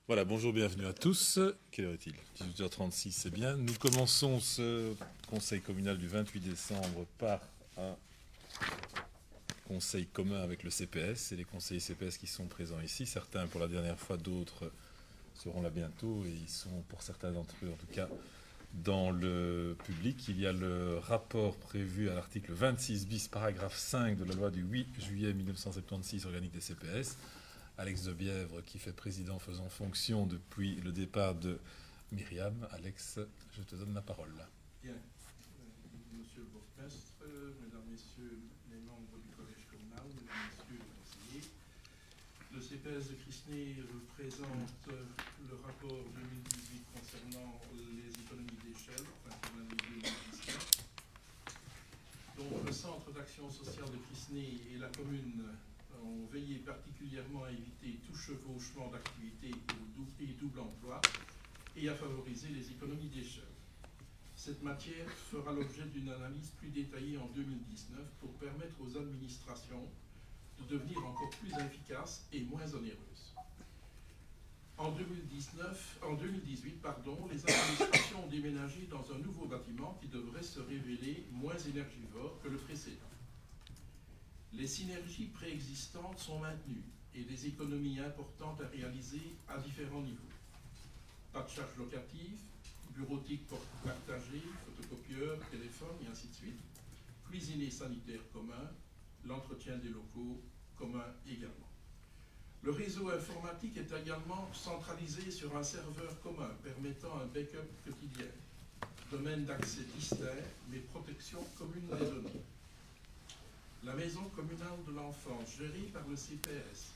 Voilà, bonjour, bienvenue à tous. Quelle heure est-il? 18h36, c'est bien. Nous commençons ce conseil communal du 28 décembre par un conseil commun avec le CPS. C'est les conseillers CPS qui sont présents ici. Certains pour la dernière fois, d'autres seront là bientôt et ils sont pour certains d'entre eux en tout cas dans le public. Il y a le rapport prévu à l'article 26 bis, paragraphe 5 de la loi du 8 juillet 1976 organique des CPS. Alex de Bièvre qui fait président faisant fonction depuis le départ de Myriam. Alex, je te donne la parole. Bien. Monsieur le bourgmestre, mesdames, messieurs les membres du collège communal, mesdames, messieurs les conseillers, le CPS de Crisnay vous présente le rapport 2018 concernant les économies d'échelle, enfin pour l'année 2019. Donc le centre d'action sociale de Crisnay et la commune ont veillé particulièrement à éviter tout chevauchement d'activités et double emploi et à favoriser les économies d'échelle. Cette matière fera l'objet d'une analyse plus détaillée en 2019 pour permettre aux administrations de devenir encore plus efficaces et moins onéreuses. En 2018, les administrations ont déménagé dans un nouveau bâtiment qui devrait se révéler moins énergivore que le précédent. Les synergies préexistantes sont maintenues et des économies importantes à réaliser à différents niveaux. Pas de charges locatives, bureautique partagée, photocopieur, téléphone et ainsi de suite, cuisine et sanitaire commun, l'entretien des locaux communs également. Le réseau informatique est également centralisé sur un serveur commun permettant un backup quotidien, domaine d'accès distinct mais protection commune des données. La maison communale de l'enfance gérée par le CPS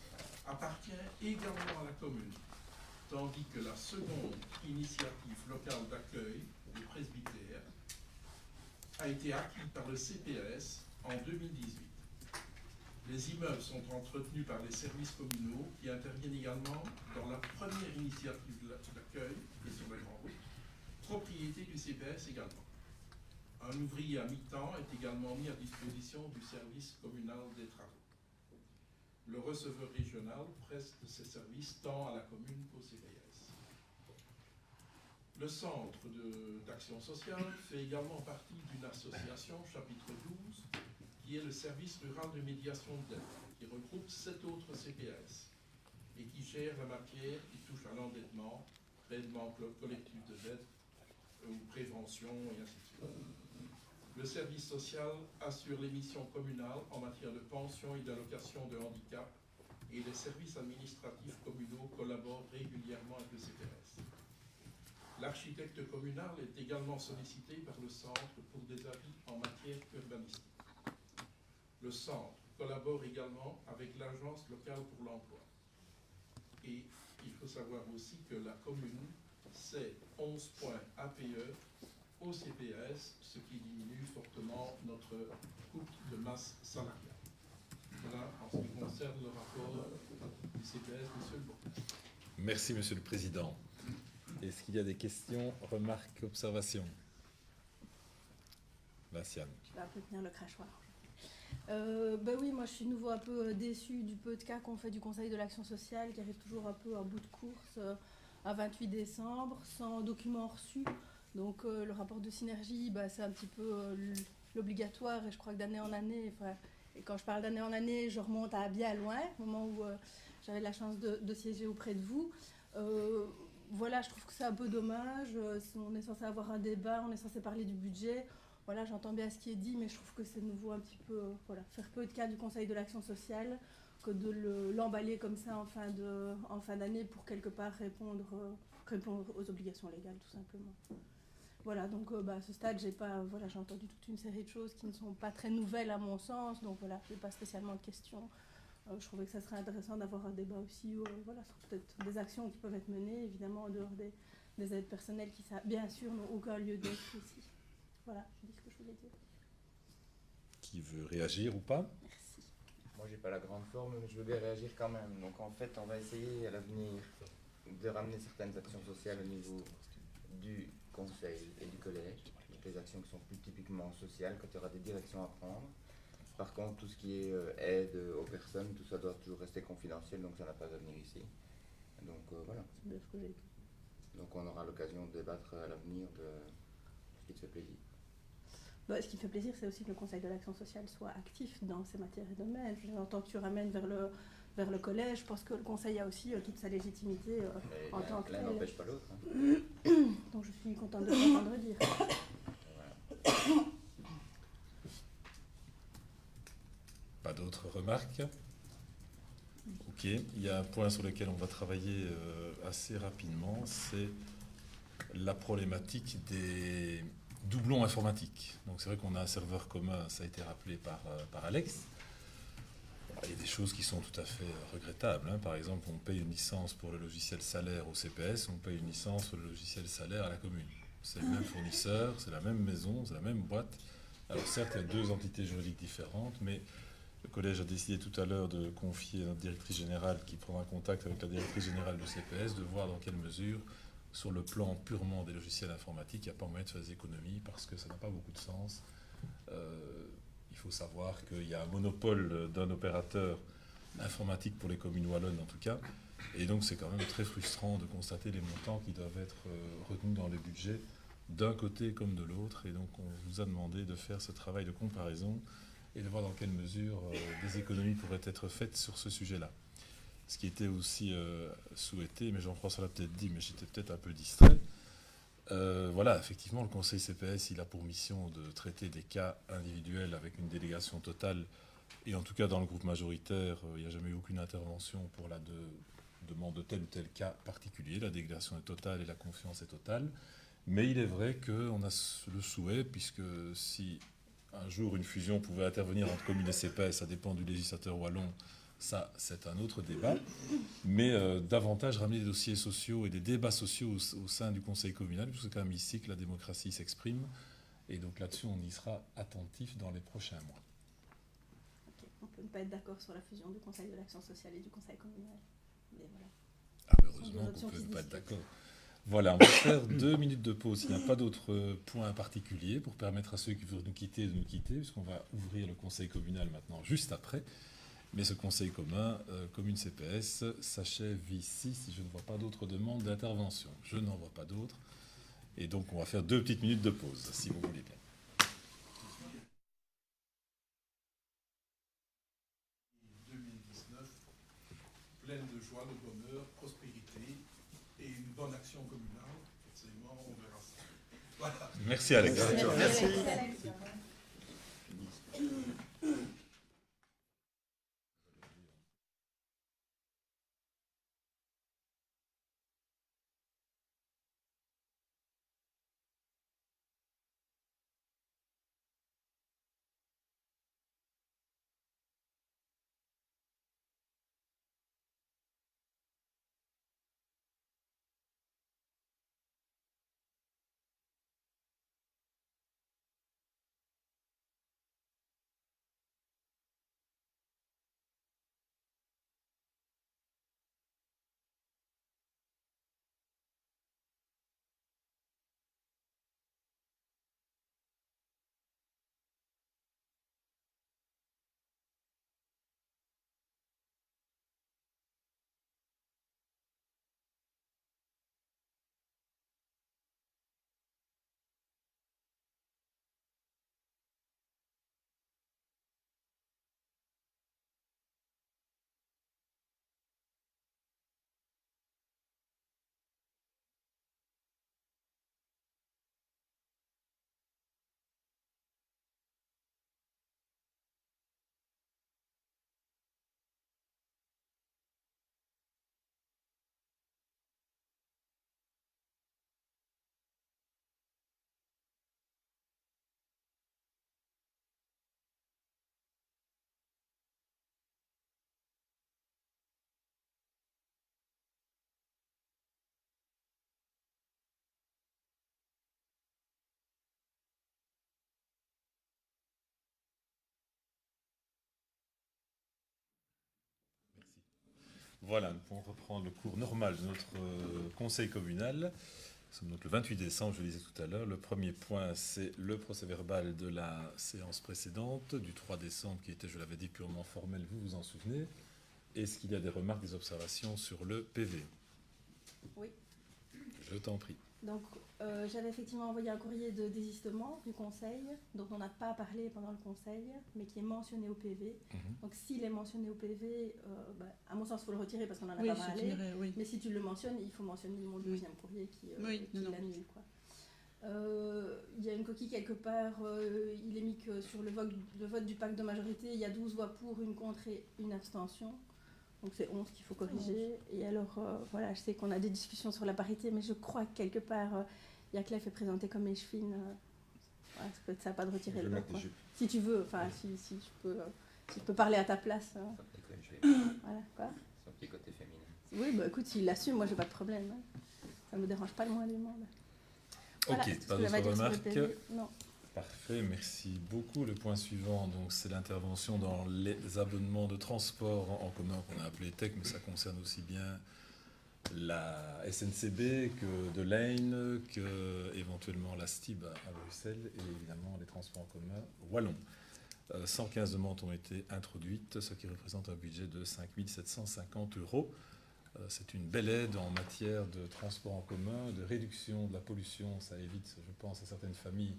appartient également à la commune, tandis que la seconde initiative locale d'accueil, le presbytère, a été acquise par le CPS en 2018. Les immeubles sont entretenus par les services communaux qui interviennent également dans la première initiative d'accueil et sur la grande route, propriété du CPS également. Un ouvrier à mi-temps est également mis à disposition du service communal des travaux. Le receveur régional preste ses services tant à la commune qu'au CPS. Le centre d'action sociale fait également partie d'une association, chapitre 12, qui est le service rural de médiation de dette, qui regroupe 7 autres CPS et qui gère la matière qui touche à l'endettement, paiement collectif de dette, ou prévention et ainsi de suite. Le service social assure les missions communales en matière de pension et d'allocation de handicap et les services administratifs communaux collaborent régulièrement avec le CPS. L'architecte communal est également sollicité par le centre pour des avis en matière urbanistique. Le centre collabore également avec l'agence locale pour l'emploi. Et il faut savoir aussi que la commune cède 11 points APE au CPS, ce qui diminue fortement notre coupe de masse salariale. Voilà en ce qui concerne le rapport du CPS, monsieur le bourgmestre. Merci, monsieur le président. Est-ce qu'il y a des questions, remarques, observations? Vinciane. Je vais un peu tenir le crachoir. Oui, moi je suis nouveau un peu déçue du peu de cas qu'on fait du Conseil de l'action sociale qui arrive toujours un peu en bout de course à 28 décembre sans document reçu. Donc le rapport de synergie, c'est un petit peu l'obligatoire et je crois que d'année en année, et quand je parle d'année en année, je remonte à bien loin, au moment où j'avais la chance de siéger auprès de vous. Voilà, je trouve que c'est un peu dommage. On est censé avoir un débat, on est censé parler du budget. Voilà, j'entends bien ce qui est dit, mais je trouve que c'est nouveau un petit peu, faire peu de cas du Conseil de l'action sociale que de l'emballer comme ça en fin d'année pour quelque part répondre aux obligations légales, tout simplement. Voilà, donc à ce stade, j'ai entendu toute une série de choses qui ne sont pas très nouvelles à mon sens, donc voilà, je n'ai pas spécialement de questions. Je trouvais que ça serait intéressant d'avoir un débat aussi, sur peut-être des actions qui peuvent être menées, évidemment en dehors des aides personnelles qui, bien sûr, n'ont aucun lieu d'être ici. Voilà, je dis ce que je voulais dire. Qui veut réagir ou pas? Merci. Moi, j'ai pas la grande forme, mais je veux bien réagir quand même. Donc, en fait, on va essayer à l'avenir de ramener certaines actions sociales au niveau du conseil et du collège. Donc, les actions qui sont plus typiquement sociales, quand il y aura des directions à prendre. Par contre, tout ce qui est aide aux personnes, tout ça doit toujours rester confidentiel, donc ça n'a pas à venir ici. Donc voilà. C'est bien ce que j'ai dit. Donc on aura l'occasion de débattre à l'avenir de ce qui te fait plaisir. Bah, ce qui me fait plaisir, c'est aussi que le Conseil de l'action sociale soit actif dans ces matières et domaines. J'entends que tu ramènes vers le collège. Je pense que le Conseil a aussi toute sa légitimité en tant que l'un tel. n'empêche pas l'autre. Hein. Donc je suis contente de t'entendre dire. Voilà. Pas d'autres remarques? Ok, il y a un point sur lequel on va travailler assez rapidement, c'est la problématique des doublons informatiques. Donc c'est vrai qu'on a un serveur commun, ça a été rappelé par Alex. Il y a des choses qui sont tout à fait regrettables. Par exemple, on paye une licence pour le logiciel salaire au CPS, on paye une licence pour le logiciel salaire à la commune. C'est le même fournisseur, c'est la même maison, c'est la même boîte. Alors certes, il y a deux entités juridiques différentes, mais le collège a décidé tout à l'heure de confier à notre directrice générale, qui prendra contact avec la directrice générale du CPS, de voir dans quelle mesure, sur le plan purement des logiciels informatiques, il n'y a pas moyen de faire des économies, parce que ça n'a pas beaucoup de sens. Il faut savoir qu'il y a un monopole d'un opérateur informatique pour les communes wallonnes en tout cas, et donc c'est quand même très frustrant de constater les montants qui doivent être retenus dans le budget d'un côté comme de l'autre, et donc on vous a demandé de faire ce travail de comparaison et de voir dans quelle mesure des économies pourraient être faites sur ce sujet-là. Ce qui était aussi souhaité, mais Jean-François l'a peut-être dit, mais j'étais peut-être un peu distrait. Voilà, effectivement, le Conseil CPS, il a pour mission de traiter des cas individuels avec une délégation totale, et en tout cas dans le groupe majoritaire, il n'y a jamais eu aucune intervention pour la demande de tel ou tel cas particulier. La délégation est totale et la confiance est totale. Mais il est vrai qu'on a le souhait, puisque si un jour une fusion pouvait intervenir entre communes et CPS, ça dépend du législateur wallon, ça c'est un autre débat, mais davantage ramener des dossiers sociaux et des débats sociaux au sein du conseil communal, parce que c'est quand même ici que la démocratie s'exprime, et donc là-dessus on y sera attentif dans les prochains mois. Okay. On peut ne pas être d'accord sur la fusion du conseil de l'action sociale et du conseil communal, mais voilà. Ah, heureusement qu'on peut ne pas être d'accord. Voilà, on va faire 2 minutes de pause. Il n'y a pas d'autres points particuliers pour permettre à ceux qui veulent nous quitter de nous quitter, puisqu'on va ouvrir le conseil communal maintenant, juste après. Mais ce conseil commun, commune CPS, s'achève ici si je ne vois pas d'autres demandes d'intervention. Je n'en vois pas d'autres. Et donc, on va faire 2 petites minutes de pause, si vous voulez bien. Pleine de joie, de bonheur, prospérité et une bonne action communale. Forcément, on verra ça. Voilà. Merci Alex. Merci. Voilà, nous pouvons reprendre le cours normal de notre conseil communal. Nous sommes donc le 28 décembre, je le disais tout à l'heure. Le premier point, c'est le procès-verbal de la séance précédente, du 3 décembre, qui était, je l'avais dit, purement formel, vous vous en souvenez. Est-ce qu'il y a des remarques, des observations sur le PV? Oui. Je t'en prie. Donc, j'avais effectivement envoyé un courrier de désistement du conseil, dont on n'a pas parlé pendant le conseil, mais qui est mentionné au PV. Donc, s'il est mentionné au PV, à mon sens, il faut le retirer parce qu'on n'en a pas parlé. Oui. Mais si tu le mentionnes, il faut mentionner mon deuxième courrier qui l'annule, quoi. Il y a une coquille quelque part, il est mis que sur le vote du pacte de majorité, il y a 12 voix pour, une contre et une abstention. Donc c'est 11 qu'il faut corriger. Et alors, voilà, je sais qu'on a des discussions sur la parité, mais je crois que quelque part, Yaclef est présenté comme échevine. Voilà, ça peut être sympa de retirer le vote. Si tu veux, enfin, si je peux parler à ta place. Voilà, quoi. Son petit côté féminin. Oui, bah écoute, s'il l'assume, moi j'ai pas de problème. Hein. Ça me dérange pas le moins du monde. Voilà, Ok, c'est tout pas ce que j'avais à d'autres dire sur le remarques. PV. Non. Parfait, merci beaucoup. Le point suivant, donc, c'est l'intervention dans les abonnements de transport en commun qu'on a appelé TEC, mais ça concerne aussi bien la SNCB que de Lane, que éventuellement la STIB à Bruxelles et évidemment les transports en commun wallons. 115 demandes ont été introduites, ce qui représente un budget de 5 750 €. C'est une belle aide en matière de transport en commun, de réduction de la pollution. Ça évite, je pense, à certaines familles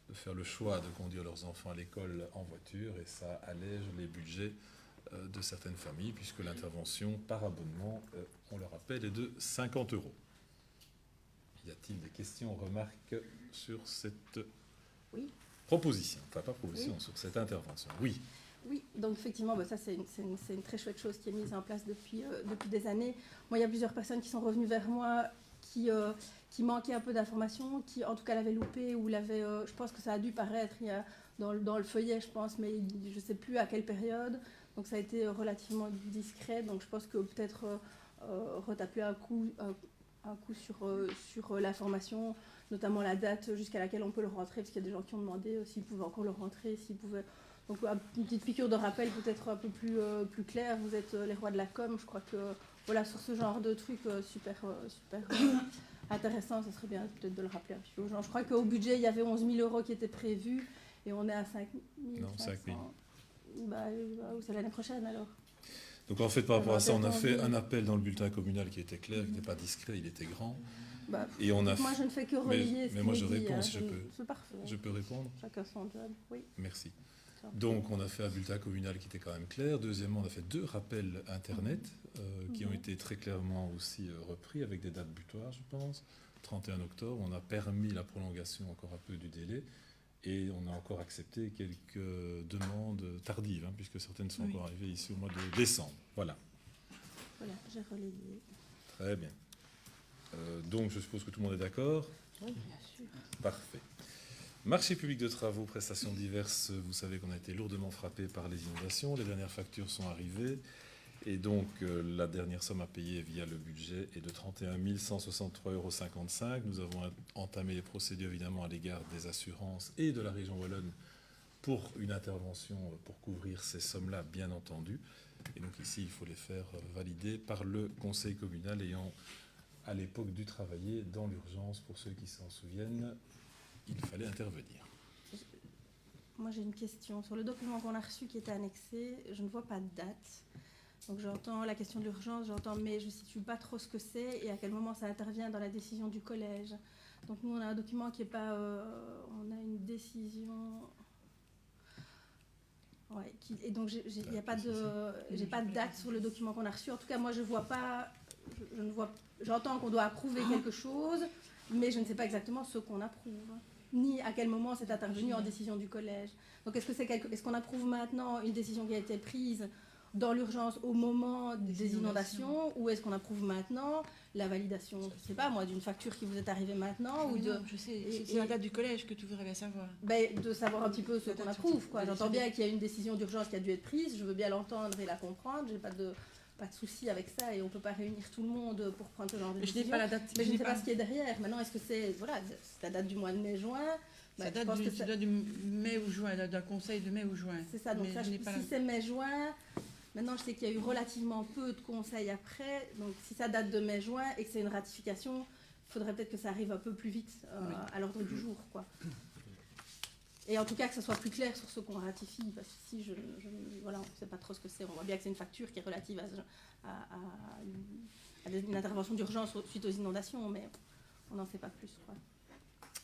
de faire le choix de conduire leurs enfants à l'école en voiture et ça allège les budgets de certaines familles puisque l'intervention par abonnement, on le rappelle, est de 50 €. Y a-t-il des questions, remarques sur cette proposition, enfin pas proposition, sur cette intervention? Oui. Oui, donc effectivement, ça c'est une très chouette chose qui est mise en place depuis des années. Moi, il y a plusieurs personnes qui sont revenues vers moi qui manquaient un peu d'informations, qui en tout cas l'avaient loupé ou l'avaient, je pense que ça a dû paraître dans le feuillet, je pense, mais je ne sais plus à quelle période. Donc ça a été relativement discret, donc je pense que peut-être retaper un coup sur l'information, notamment la date jusqu'à laquelle on peut le rentrer, parce qu'il y a des gens qui ont demandé s'ils pouvaient encore le rentrer, s'ils pouvaient... Donc une petite piqûre de rappel peut-être un peu plus claire. Vous êtes les rois de la com, je crois que voilà, sur ce genre de truc super intéressant, ça serait bien peut-être de le rappeler un petit peu aux gens. Je crois qu'au budget, il y avait 11 000 € qui étaient prévus et on est à 5 000. Non, 5 000. C'est l'année prochaine alors. Donc en fait, par rapport à ça, on a fait un appel dans le bulletin communal qui était clair, qui n'était pas discret, il était grand. Et on a moi, je ne fais que relayer. Mais moi, je réponds si je peux. C'est parfait. Je peux répondre? Chacun son job, oui. Merci. Donc, on a fait un bulletin communal qui était quand même clair. Deuxièmement, on a fait 2 rappels Internet qui ont été très clairement aussi repris avec des dates butoirs, je pense. 31 octobre, on a permis la prolongation encore un peu du délai et on a encore accepté quelques demandes tardives, puisque certaines sont encore arrivées ici au mois de décembre. Voilà. Voilà, j'ai relayé. Très bien. Donc, je suppose que tout le monde est d'accord? Oui, bien sûr. Parfait. Marché public de travaux, prestations diverses, vous savez qu'on a été lourdement frappé par les inondations. Les dernières factures sont arrivées et donc la dernière somme à payer via le budget est de 31 163,55 €. Nous avons entamé les procédures évidemment à l'égard des assurances et de la région wallonne pour une intervention pour couvrir ces sommes-là, bien entendu. Et donc ici, il faut les faire valider par le conseil communal ayant à l'époque dû travailler dans l'urgence. Pour ceux qui s'en souviennent, il fallait intervenir. Moi, j'ai une question. Sur le document qu'on a reçu qui était annexé, je ne vois pas de date. Donc, j'entends la question de l'urgence, mais je ne situe pas trop ce que c'est et à quel moment ça intervient dans la décision du collège. Donc, nous, on a un document qui n'est pas... on a une décision... Ouais, et donc, il n'y a pas de date sur le document qu'on a reçu. En tout cas, moi, je ne vois pas... Je ne vois, j'entends qu'on doit approuver quelque chose, mais je ne sais pas exactement ce qu'on approuve, ni à quel moment c'est intervenu en décision du collège. Donc est-ce qu'on approuve maintenant une décision qui a été prise dans l'urgence au moment des inondations, ou est-ce qu'on approuve maintenant la validation, je ne sais pas moi, d'une facture qui vous est arrivée maintenant ou de... Non, je sais, c'est la date du collège que tu voudrais bien savoir. De savoir un petit peu ce qu'on approuve, quoi. J'entends bien qu'il y a une décision d'urgence qui a dû être prise, je veux bien l'entendre et la comprendre, j'ai pas de souci avec ça et on ne peut pas réunir tout le monde pour prendre ce genre de décision. Je n'ai pas la date. Mais je ne sais pas ce qui est derrière. Maintenant, est-ce que c'est la date du mois de mai-juin? Ça date du mai ou juin, d'un conseil de mai ou juin. C'est ça, donc si c'est mai-juin, maintenant je sais qu'il y a eu relativement peu de conseils après, donc si ça date de mai-juin et que c'est une ratification, il faudrait peut-être que ça arrive un peu plus vite à l'ordre du jour, quoi. Et en tout cas, que ce soit plus clair sur ce qu'on ratifie, parce que si on ne sait pas trop ce que c'est, on voit bien que c'est une facture qui est relative à une intervention d'urgence suite aux inondations, mais on n'en sait pas plus, quoi.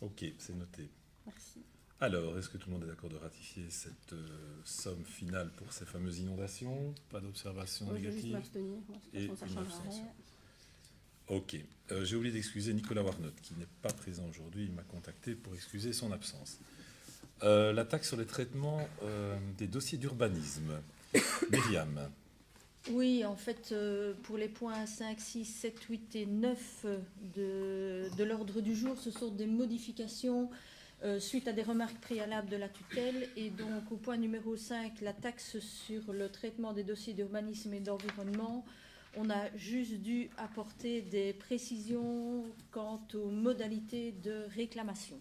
Ok, c'est noté. Merci. Alors, est-ce que tout le monde est d'accord de ratifier cette somme finale pour ces fameuses inondations? Pas d'observation Moi, je vais juste négative? m'abstenir. Moi, de Et toute façon, ça une ne changera abstention. rien. Ok. J'ai oublié d'excuser Nicolas Warnot, qui n'est pas présent aujourd'hui. Il m'a contacté pour excuser son absence. La taxe sur les traitements des dossiers d'urbanisme. Myriam. Oui, en fait, pour les points 5, 6, 7, 8 et 9 de l'ordre du jour, ce sont des modifications suite à des remarques préalables de la tutelle. Et donc, au point numéro 5, la taxe sur le traitement des dossiers d'urbanisme et d'environnement, on a juste dû apporter des précisions quant aux modalités de réclamation.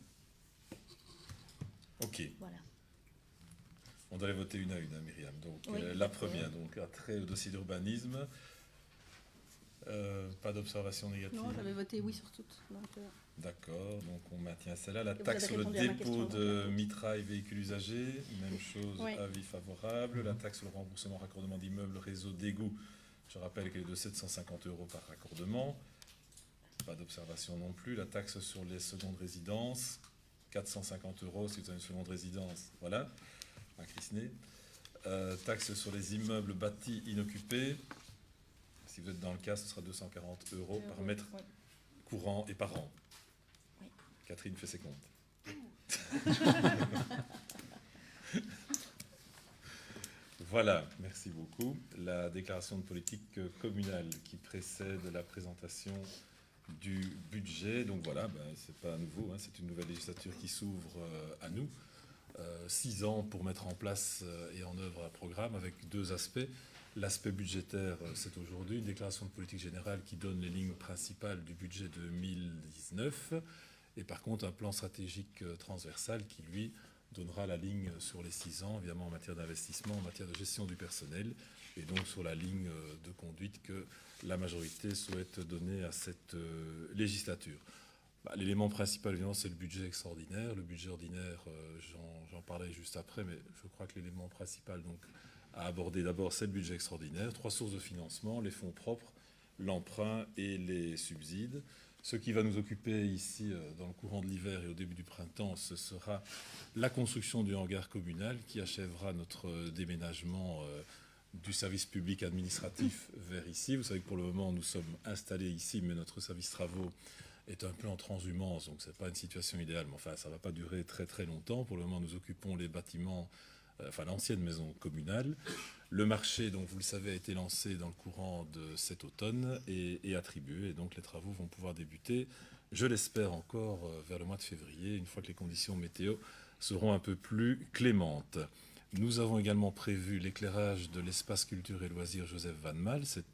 Ok. Voilà. On doit les voter une à une, hein, Myriam. Donc, Oui, la tout à fait. première, donc, attrait au dossier d'urbanisme. Pas d'observation négative. Non, j'avais voté oui sur toutes. Donc, D'accord, donc on maintient celle-là. La vous taxe avez sur le répondu à ma dépôt question, de donc. mitraille véhicules usagés, même chose, Oui. avis favorable. La taxe sur le remboursement raccordement d'immeubles, réseau d'égout, je rappelle qu'elle est de 750 € par raccordement. Pas d'observation non plus. La taxe sur les secondes résidences, 450 € si vous avez une seconde résidence. Voilà, à Crisnay. Taxe sur les immeubles bâtis inoccupés. Si vous êtes dans le cas, ce sera 240 € par mètre Ouais. courant et par an. Oui. Catherine fait ses comptes. Voilà, merci beaucoup. La déclaration de politique communale qui précède la présentation du budget. Donc voilà, c'est pas nouveau, hein, c'est une nouvelle législature qui s'ouvre à nous. 6 ans pour mettre en place et en œuvre un programme avec deux aspects. L'aspect budgétaire, c'est aujourd'hui une déclaration de politique générale qui donne les lignes principales du budget 2019. Et par contre, un plan stratégique transversal qui, lui, donnera la ligne sur les 6 ans, évidemment en matière d'investissement, en matière de gestion du personnel, et donc sur la ligne de conduite que la majorité souhaite donner à cette législature. L'élément principal, évidemment, c'est le budget extraordinaire. Le budget ordinaire, j'en parlerai juste après, mais je crois que l'élément principal donc, à aborder d'abord, c'est le budget extraordinaire. 3 sources de financement, les fonds propres, l'emprunt et les subsides. Ce qui va nous occuper ici dans le courant de l'hiver et au début du printemps, ce sera la construction du hangar communal qui achèvera notre déménagement du service public administratif vers ici. Vous savez que pour le moment, nous sommes installés ici, mais notre service travaux est un peu en transhumance, donc ce n'est pas une situation idéale. Mais enfin, ça ne va pas durer très très longtemps. Pour le moment, nous occupons les bâtiments, l'ancienne maison communale. Le marché, donc vous le savez, a été lancé dans le courant de cet automne et attribué. Et donc les travaux vont pouvoir débuter, je l'espère encore, vers le mois de février, une fois que les conditions météo seront un peu plus clémentes. Nous avons également prévu l'éclairage de l'espace culture et loisirs Joseph Van Mal. C'est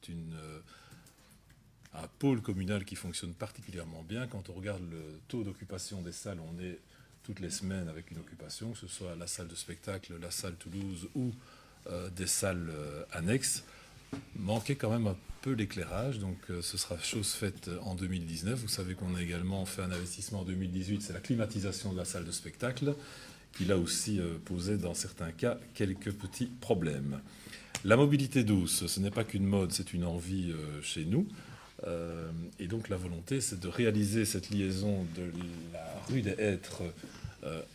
un pôle communal qui fonctionne particulièrement bien. Quand on regarde le taux d'occupation des salles, on est toutes les semaines avec une occupation, que ce soit la salle de spectacle, la salle Toulouse ou des salles annexes. Manquait quand même un peu l'éclairage, donc ce sera chose faite en 2019. Vous savez qu'on a également fait un investissement en 2018, c'est la climatisation de la salle de spectacle, qui là aussi posait dans certains cas quelques petits problèmes. La mobilité douce, ce n'est pas qu'une mode, c'est une envie chez nous. Et donc la volonté, c'est de réaliser cette liaison de la rue des Hêtres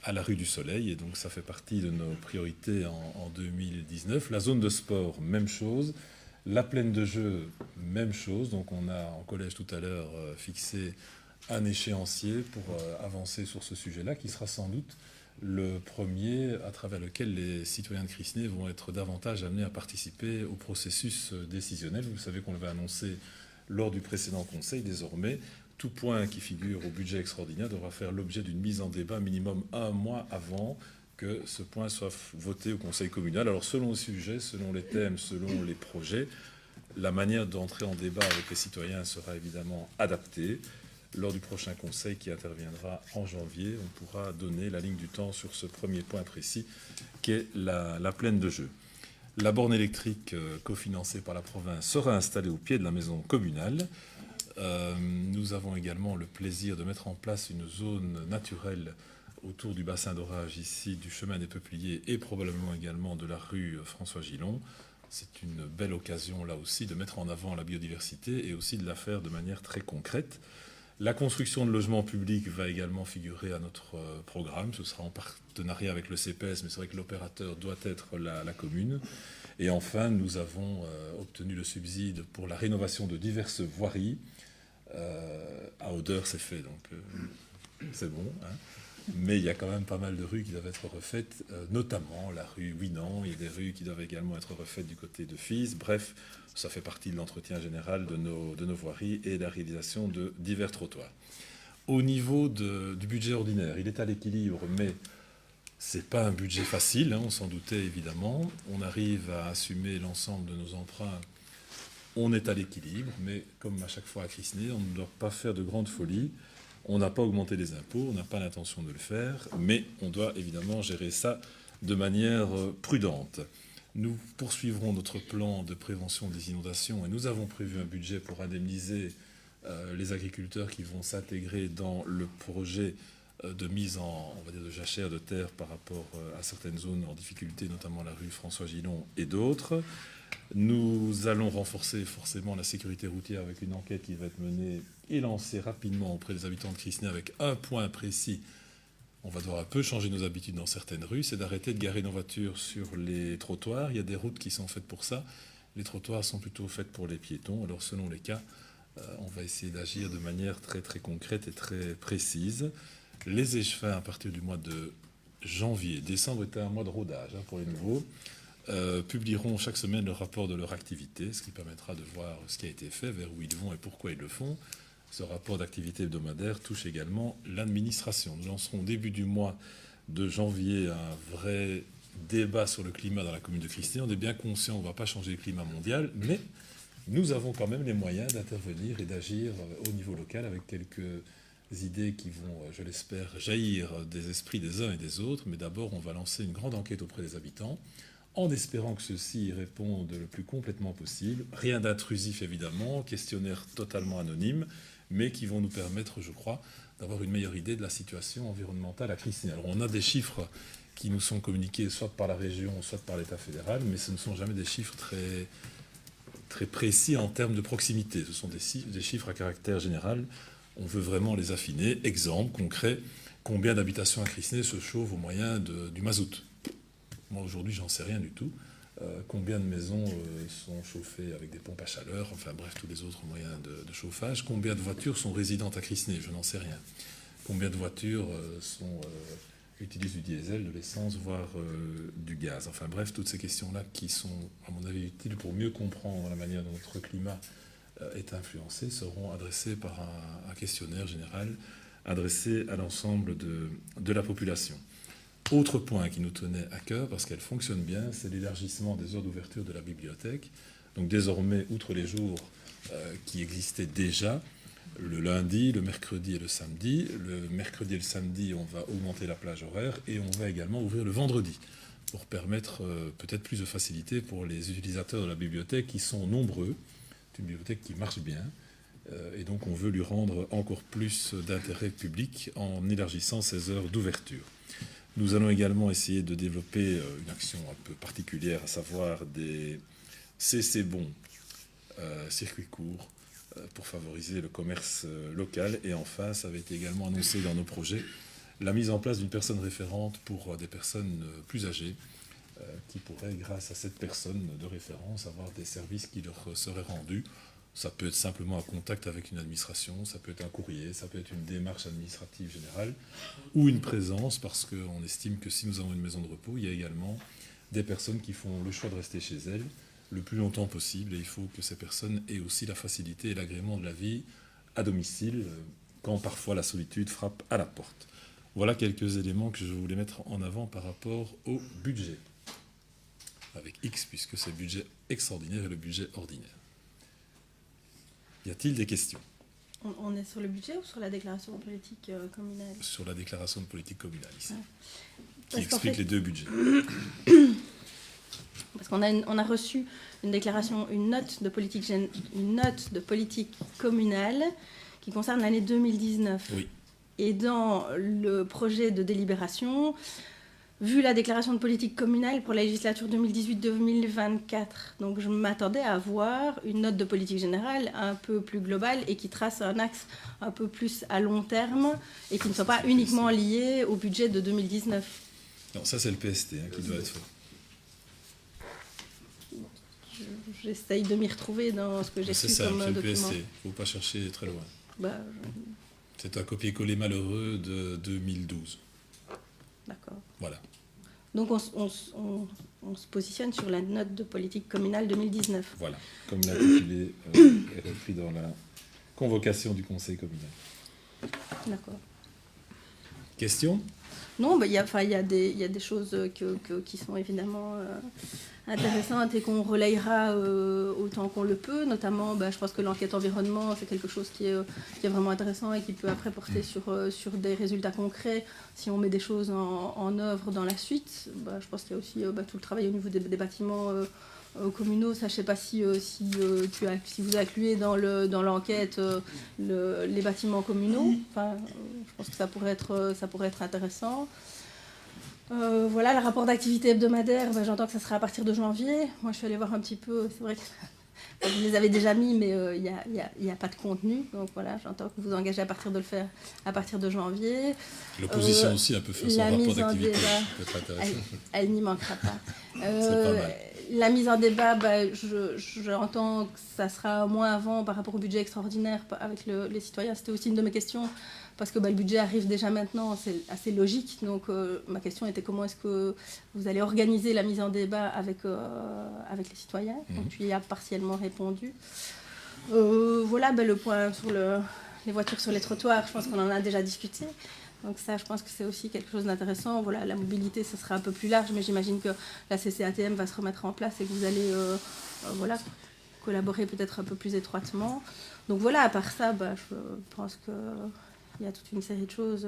à la rue du Soleil, et donc ça fait partie de nos priorités en 2019. La zone de sport, même chose. La plaine de jeu, même chose. Donc on a en collège tout à l'heure fixé un échéancier pour avancer sur ce sujet-là, qui sera sans doute le premier à travers lequel les citoyens de Crisnay vont être davantage amenés à participer au processus décisionnel. Vous savez qu'on l'avait annoncé lors du précédent conseil. Désormais, tout point qui figure au budget extraordinaire devra faire l'objet d'une mise en débat minimum 1 mois avant que ce point soit voté au conseil communal. Alors selon le sujet, selon les thèmes, selon les projets, la manière d'entrer en débat avec les citoyens sera évidemment adaptée. Lors du prochain conseil qui interviendra en janvier, on pourra donner la ligne du temps sur ce premier point précis qu'est la plaine de jeu. La borne électrique cofinancée par la province sera installée au pied de la maison communale. Nous avons également le plaisir de mettre en place une zone naturelle autour du bassin d'orage ici, du chemin des Peupliers et probablement également de la rue François Gillon. c'est une belle occasion là aussi de mettre en avant la biodiversité et aussi de la faire de manière très concrète. La construction de logements publics va également figurer à notre programme. Ce sera en partenariat avec le CPS, mais c'est vrai que l'opérateur doit être la commune. Et enfin, nous avons obtenu le subside pour la rénovation de diverses voiries. À Odeur, c'est fait, donc c'est bon. Hein. Mais il y a quand même pas mal de rues qui doivent être refaites, notamment la rue Winan. Il y a des rues qui doivent également être refaites du côté de Fils. Bref, ça fait partie de l'entretien général de nos voiries et de la réalisation de divers trottoirs. Au niveau du budget ordinaire, il est à l'équilibre, mais ce n'est pas un budget facile, hein, on s'en doutait évidemment. On arrive à assumer l'ensemble de nos emprunts. On est à l'équilibre, mais comme à chaque fois à Crisney, on ne doit pas faire de grandes folies. On n'a pas augmenté les impôts, on n'a pas l'intention de le faire, mais on doit évidemment gérer ça de manière prudente. Nous poursuivrons notre plan de prévention des inondations et nous avons prévu un budget pour indemniser les agriculteurs qui vont s'intégrer dans le projet de mise en, on va dire, de jachère de terre par rapport à certaines zones en difficulté, notamment la rue François Gillon et d'autres. Nous allons renforcer forcément la sécurité routière avec une enquête qui va être menée et lancée rapidement auprès des habitants de Crisney avec un point précis. On va devoir un peu changer nos habitudes dans certaines rues, c'est d'arrêter de garer nos voitures sur les trottoirs. Il y a des routes qui sont faites pour ça. Les trottoirs sont plutôt faits pour les piétons. Alors selon les cas, on va essayer d'agir de manière très très concrète et très précise. Les échevins, à partir du mois de janvier, décembre était un mois de rodage pour les nouveaux, publieront chaque semaine le rapport de leur activité, ce qui permettra de voir ce qui a été fait, vers où ils vont et pourquoi ils le font. Ce rapport d'activité hebdomadaire touche également l'administration. Nous lancerons au début du mois de janvier un vrai débat sur le climat dans la commune de Crisney. On est bien conscient, on ne va pas changer le climat mondial, mais nous avons quand même les moyens d'intervenir et d'agir au niveau local avec quelques idées qui vont, je l'espère, jaillir des esprits des uns et des autres. Mais d'abord, on va lancer une grande enquête auprès des habitants, en espérant que ceux-ci y répondent le plus complètement possible. Rien d'intrusif, évidemment, questionnaire totalement anonyme, mais qui vont nous permettre, je crois, d'avoir une meilleure idée de la situation environnementale à Crisney. Alors, on a des chiffres qui nous sont communiqués soit par la région, soit par l'État fédéral, mais ce ne sont jamais des chiffres très, très précis en termes de proximité. Ce sont des chiffres à caractère général. On veut vraiment les affiner. Exemple concret, combien d'habitations à Crisney se chauffent au moyen du mazout ? Moi, aujourd'hui, j'en sais rien du tout. Combien de maisons sont chauffées avec des pompes à chaleur, enfin bref, tous les autres moyens de chauffage. Combien de voitures sont résidentes à Crisney? Je n'en sais rien. Combien de voitures utilisent du diesel, de l'essence, voire du gaz. Enfin bref, toutes ces questions-là qui sont, à mon avis, utiles pour mieux comprendre la manière dont notre climat est influencé, seront adressées par un questionnaire général adressé à l'ensemble de la population. Autre point qui nous tenait à cœur, parce qu'elle fonctionne bien, c'est l'élargissement des heures d'ouverture de la bibliothèque. Donc désormais, outre les jours qui existaient déjà, le lundi, le mercredi et le samedi. Le mercredi et le samedi, on va augmenter la plage horaire et on va également ouvrir le vendredi pour permettre peut-être plus de facilité pour les utilisateurs de la bibliothèque qui sont nombreux. C'est une bibliothèque qui marche bien et donc on veut lui rendre encore plus d'intérêt public en élargissant ses heures d'ouverture. Nous allons également essayer de développer une action un peu particulière, à savoir des CC-bons, circuits courts, pour favoriser le commerce local. Et enfin, ça avait été également annoncé dans nos projets, la mise en place d'une personne référente pour des personnes plus âgées, qui pourraient, grâce à cette personne de référence, avoir des services qui leur seraient rendus. Ça peut être simplement un contact avec une administration, ça peut être un courrier, ça peut être une démarche administrative générale ou une présence, parce qu'on estime que si nous avons une maison de repos, il y a également des personnes qui font le choix de rester chez elles le plus longtemps possible, et il faut que ces personnes aient aussi la facilité et l'agrément de la vie à domicile, quand parfois la solitude frappe à la porte. Voilà quelques éléments que je voulais mettre en avant par rapport au budget, avec X, puisque c'est le budget extraordinaire et le budget ordinaire. Y a-t-il des questions? On est sur le budget ou sur la déclaration de politique communale? Sur la déclaration de politique communale, ici, qui Parce explique les deux budgets. Parce qu'on a reçu une déclaration, une note de politique communale qui concerne l'année 2019. Oui. Et dans le projet de délibération, vu la déclaration de politique communale pour la législature 2018-2024, donc je m'attendais à avoir une note de politique générale un peu plus globale et qui trace un axe un peu plus à long terme et qui ne soit pas uniquement lié au budget de 2019. Non, ça c'est le PST qui doit être fait. J'essaye de m'y retrouver dans ce que j'ai C'est su ça, comme c'est le document. PST. Il ne faut pas chercher très loin. Bah, C'est un copier-coller malheureux de 2012. d'accord. Voilà. Donc on se positionne sur la note de politique communale 2019. Voilà. Comme l'intitulé est repris dans la convocation du Conseil communal. D'accord. Question? Non, il y a des choses qui sont évidemment intéressantes et qu'on relayera autant qu'on le peut. Notamment, je pense que l'enquête environnement, c'est quelque chose qui est vraiment intéressant et qui peut après porter sur des résultats concrets si on met des choses en œuvre dans la suite. Je pense qu'il y a aussi tout le travail au niveau des bâtiments communaux. Ça, je ne sais pas si vous incluez dans l'enquête les bâtiments communaux. Enfin, je pense que ça pourrait être intéressant. Voilà, le rapport d'activité hebdomadaire, j'entends que ça sera à partir de janvier. Moi, je suis allée voir un petit peu, c'est vrai que vous les avez déjà mis, mais il n'y a pas de contenu. Donc voilà, j'entends que vous vous engagez à partir de le faire à partir de janvier. L'opposition aussi a pu faire son rapport d'activité. Ça peut être intéressant. Elle n'y manquera pas. C'est pas mal. La mise en débat, j'entends que ça sera moins avant par rapport au budget extraordinaire avec les citoyens. C'était aussi une de mes questions, parce que le budget arrive déjà maintenant, c'est assez logique. Donc ma question était comment est-ce que vous allez organiser la mise en débat avec les citoyens. Donc tu y as partiellement répondu. Voilà, le point sur les voitures sur les trottoirs, je pense qu'on en a déjà discuté. Donc ça, je pense que c'est aussi quelque chose d'intéressant. Voilà, la mobilité, ce sera un peu plus large, mais j'imagine que la CCATM va se remettre en place et que vous allez collaborer peut-être un peu plus étroitement. Donc voilà, à part ça, je pense qu'il y a toute une série de choses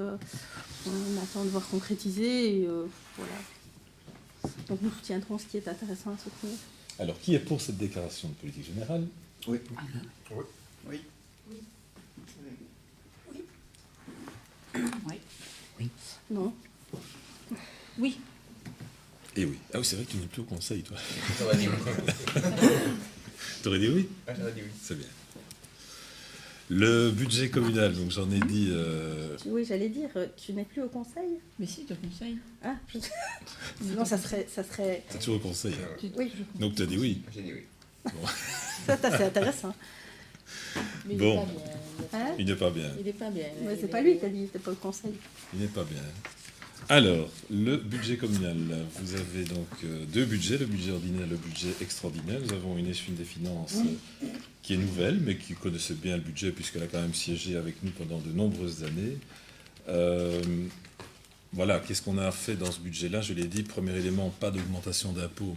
qu'on attend de voir concrétiser. Et, voilà. Donc nous soutiendrons ce qui est intéressant à soutenir. Alors, qui est pour cette déclaration de politique générale? Oui. Oui. Non. Oui. Et oui. Ah oui, c'est vrai que tu n'es plus au conseil, toi. J'aurais dit oui. T'aurais dit oui? J'aurais dit oui. C'est bien. Le budget communal, donc j'en ai dit... Oui, j'allais dire, tu n'es plus au conseil? Mais si, le conseil. Ah, non, ça serait... T'es toujours au conseil. Hein. Oui, Donc tu as dit oui. J'ai dit oui. ça c'est intéressant. Mais Bon. il n'est pas bien. Il n'est pas bien. Il n'est pas bien. Ouais, c'est pas lui qui a dit, c'était pas au conseil. Il n'est pas bien. Alors, le budget communal. Vous avez donc deux budgets, le budget ordinaire et le budget extraordinaire. Nous avons une échine des finances qui est nouvelle, mais qui connaissait bien le budget puisqu'elle a quand même siégé avec nous pendant de nombreuses années. Voilà, qu'est-ce qu'on a fait dans ce budget-là? Je l'ai dit, premier élément, pas d'augmentation d'impôts.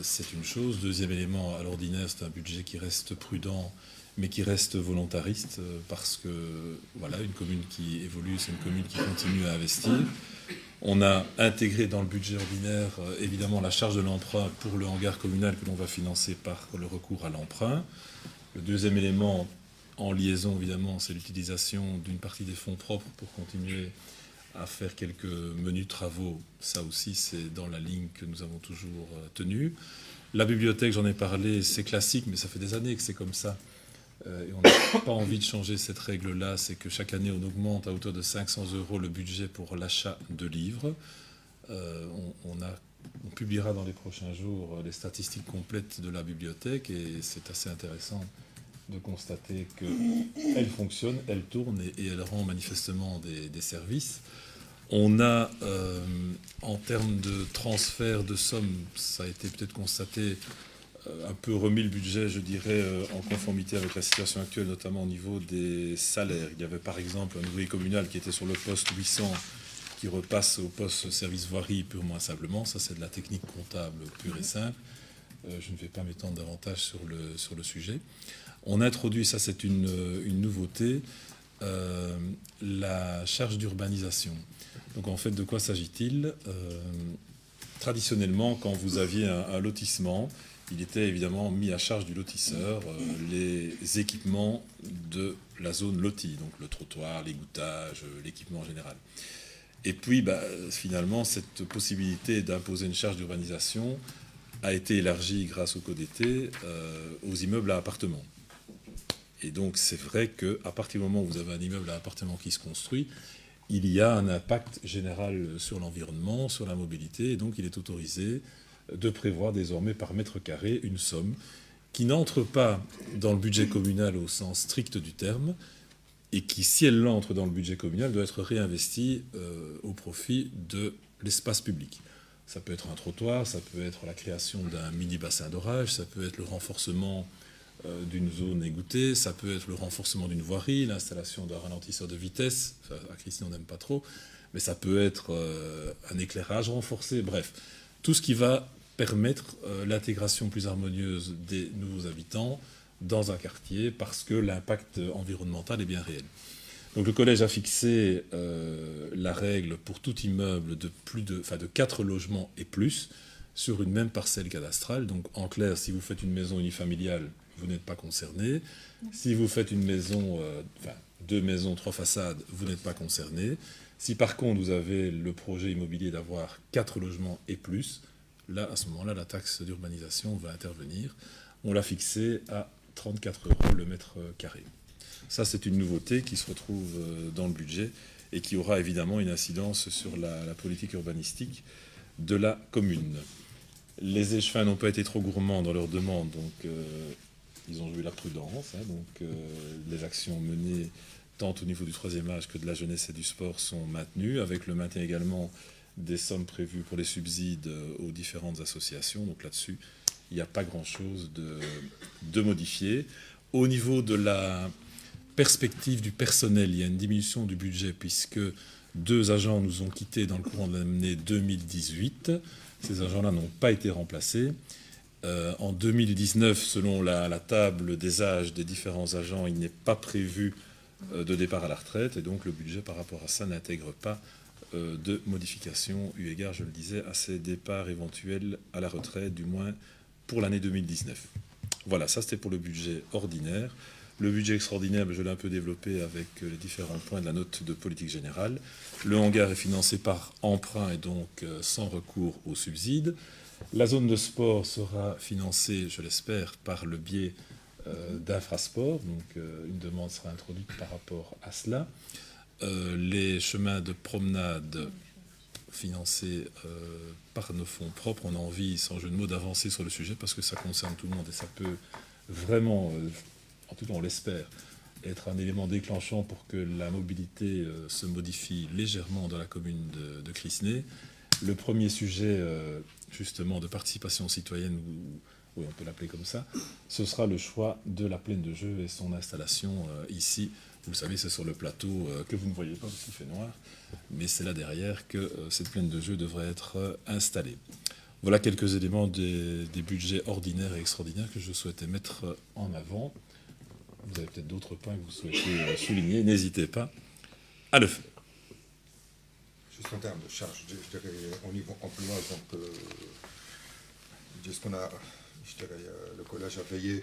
C'est une chose. Deuxième élément, à l'ordinaire, c'est un budget qui reste prudent, mais qui reste volontariste, parce que voilà, une commune qui évolue, c'est une commune qui continue à investir. On a intégré dans le budget ordinaire, évidemment, la charge de l'emprunt pour le hangar communal que l'on va financer par le recours à l'emprunt. Le deuxième élément, en liaison, évidemment, c'est l'utilisation d'une partie des fonds propres pour continuer à faire quelques menus travaux. Ça aussi, c'est dans la ligne que nous avons toujours tenue. La bibliothèque, j'en ai parlé, c'est classique, mais ça fait des années que c'est comme ça. Et on n'a pas envie de changer cette règle-là. C'est que chaque année, on augmente à hauteur de 500 € le budget pour l'achat de livres. On publiera dans les prochains jours les statistiques complètes de la bibliothèque et c'est assez intéressant de constater qu'elle fonctionne, elle tourne et elle rend manifestement des services. On a, en termes de transfert de sommes, ça a été peut-être constaté, un peu remis le budget, je dirais, en conformité avec la situation actuelle, notamment au niveau des salaires. Il y avait par exemple un ouvrier communal qui était sur le poste 800, qui repasse au poste service voirie purement et simplement. Ça, c'est de la technique comptable pure et simple. Je ne vais pas m'étendre davantage sur le sujet. On a introduit, ça c'est une nouveauté, la charge d'urbanisation. Donc en fait, de quoi s'agit-il? Traditionnellement, quand vous aviez un lotissement, il était évidemment mis à charge du lotisseur les équipements de la zone lotie, donc le trottoir, l'égouttage, l'équipement en général. Et puis, finalement, cette possibilité d'imposer une charge d'urbanisation a été élargie grâce au CODT aux immeubles à appartements. Et donc, c'est vrai qu'à partir du moment où vous avez un immeuble à appartements qui se construit, il y a un impact général sur l'environnement, sur la mobilité, et donc il est autorisé de prévoir désormais par mètre carré une somme qui n'entre pas dans le budget communal au sens strict du terme, et qui, si elle entre dans le budget communal, doit être réinvestie au profit de l'espace public. Ça peut être un trottoir, ça peut être la création d'un mini-bassin d'orage, ça peut être le renforcement d'une zone égoutée, ça peut être le renforcement d'une voirie, l'installation d'un ralentisseur de vitesse, enfin, à Christine on n'aime pas trop, mais ça peut être un éclairage renforcé, bref, tout ce qui va permettre l'intégration plus harmonieuse des nouveaux habitants dans un quartier, parce que l'impact environnemental est bien réel. Donc le collège a fixé la règle pour tout immeuble de 4 logements et plus sur une même parcelle cadastrale. Donc en clair, si vous faites une maison unifamiliale, vous n'êtes pas concerné. Si vous faites une maison, 2 maisons, 3 façades, vous n'êtes pas concerné. Si par contre vous avez le projet immobilier d'avoir 4 logements et plus, là, à ce moment-là, la taxe d'urbanisation va intervenir. On l'a fixé à 34 € le mètre carré. Ça, c'est une nouveauté qui se retrouve dans le budget et qui aura évidemment une incidence sur la politique urbanistique de la commune. Les échevins n'ont pas été trop gourmands dans leurs demandes, donc ils ont joué la prudence. Les actions menées tant au niveau du 3e âge que de la jeunesse et du sport sont maintenues, avec le maintien également des sommes prévues pour les subsides aux différentes associations. Donc là-dessus, il n'y a pas grand-chose de modifié. Au niveau de la perspective du personnel, il y a une diminution du budget puisque 2 agents nous ont quittés dans le courant de l'année 2018. Ces agents-là n'ont pas été remplacés. En 2019, selon la table des âges des différents agents, il n'est pas prévu de départ à la retraite. Et donc le budget par rapport à ça n'intègre pas de modification, eu égard, je le disais, à ces départs éventuels à la retraite, du moins pour l'année 2019. Voilà, ça c'était pour le budget ordinaire. Le budget extraordinaire, je l'ai un peu développé avec les différents points de la note de politique générale. Le hangar est financé par emprunt et donc sans recours aux subsides. La zone de sport sera financée, je l'espère, par le biais d'Infrasport. Donc une demande sera introduite par rapport à cela. Les chemins de promenade financés par nos fonds propres, on a envie, sans jeu de mots, d'avancer sur le sujet parce que ça concerne tout le monde et ça peut vraiment, en tout cas on l'espère, être un élément déclenchant pour que la mobilité se modifie légèrement dans la commune de Crisnay. Le premier sujet, justement, de participation citoyenne, oui, on peut l'appeler comme ça, ce sera le choix de la plaine de jeu et son installation ici. Vous le savez, c'est sur le plateau que vous ne voyez pas parce qu'il fait noir, mais c'est là derrière que cette plaine de jeu devrait être installée. Voilà quelques éléments des budgets ordinaires et extraordinaires que je souhaitais mettre en avant. Vous avez peut-être d'autres points que vous souhaitez souligner, n'hésitez pas à le faire. Juste en termes de charge, je dirais, au niveau emploi, donc, le collège a veillé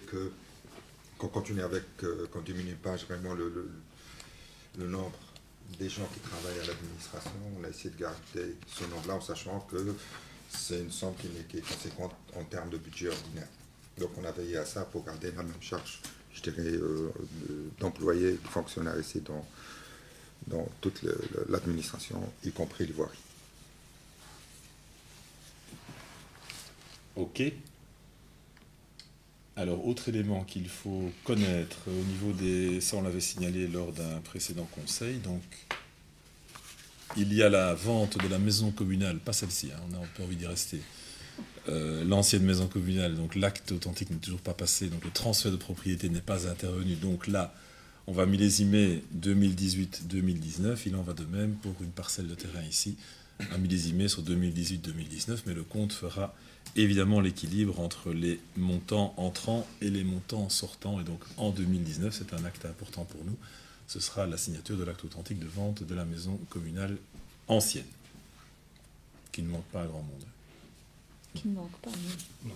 qu'on continue avec, qu'on ne diminue pas vraiment le nombre des gens qui travaillent à l'administration. On a essayé de garder ce nombre-là en sachant que c'est une somme qui est conséquente en termes de budget ordinaire. Donc on a veillé à ça pour garder la même charge, je dirais, d'employés, de fonctionnaires ici dans toute l'administration, y compris les voiries. Ok. Alors, autre élément qu'il faut connaître au niveau des... Ça, on l'avait signalé lors d'un précédent conseil. Donc, il y a la vente de la maison communale, pas celle-ci, hein, on a un peu envie d'y rester. L'ancienne maison communale, donc l'acte authentique n'est toujours pas passé, donc le transfert de propriété n'est pas intervenu. Donc là, on va millésimer 2018-2019. Il en va de même pour une parcelle de terrain ici, à millésimer sur 2018-2019, mais le compte fera évidemment l'équilibre entre les montants entrants et les montants sortants. Et donc en 2019, c'est un acte important pour nous. Ce sera la signature de l'acte authentique de vente de la maison communale ancienne, qui ne manque pas à grand monde. Qui ne manque pas, non.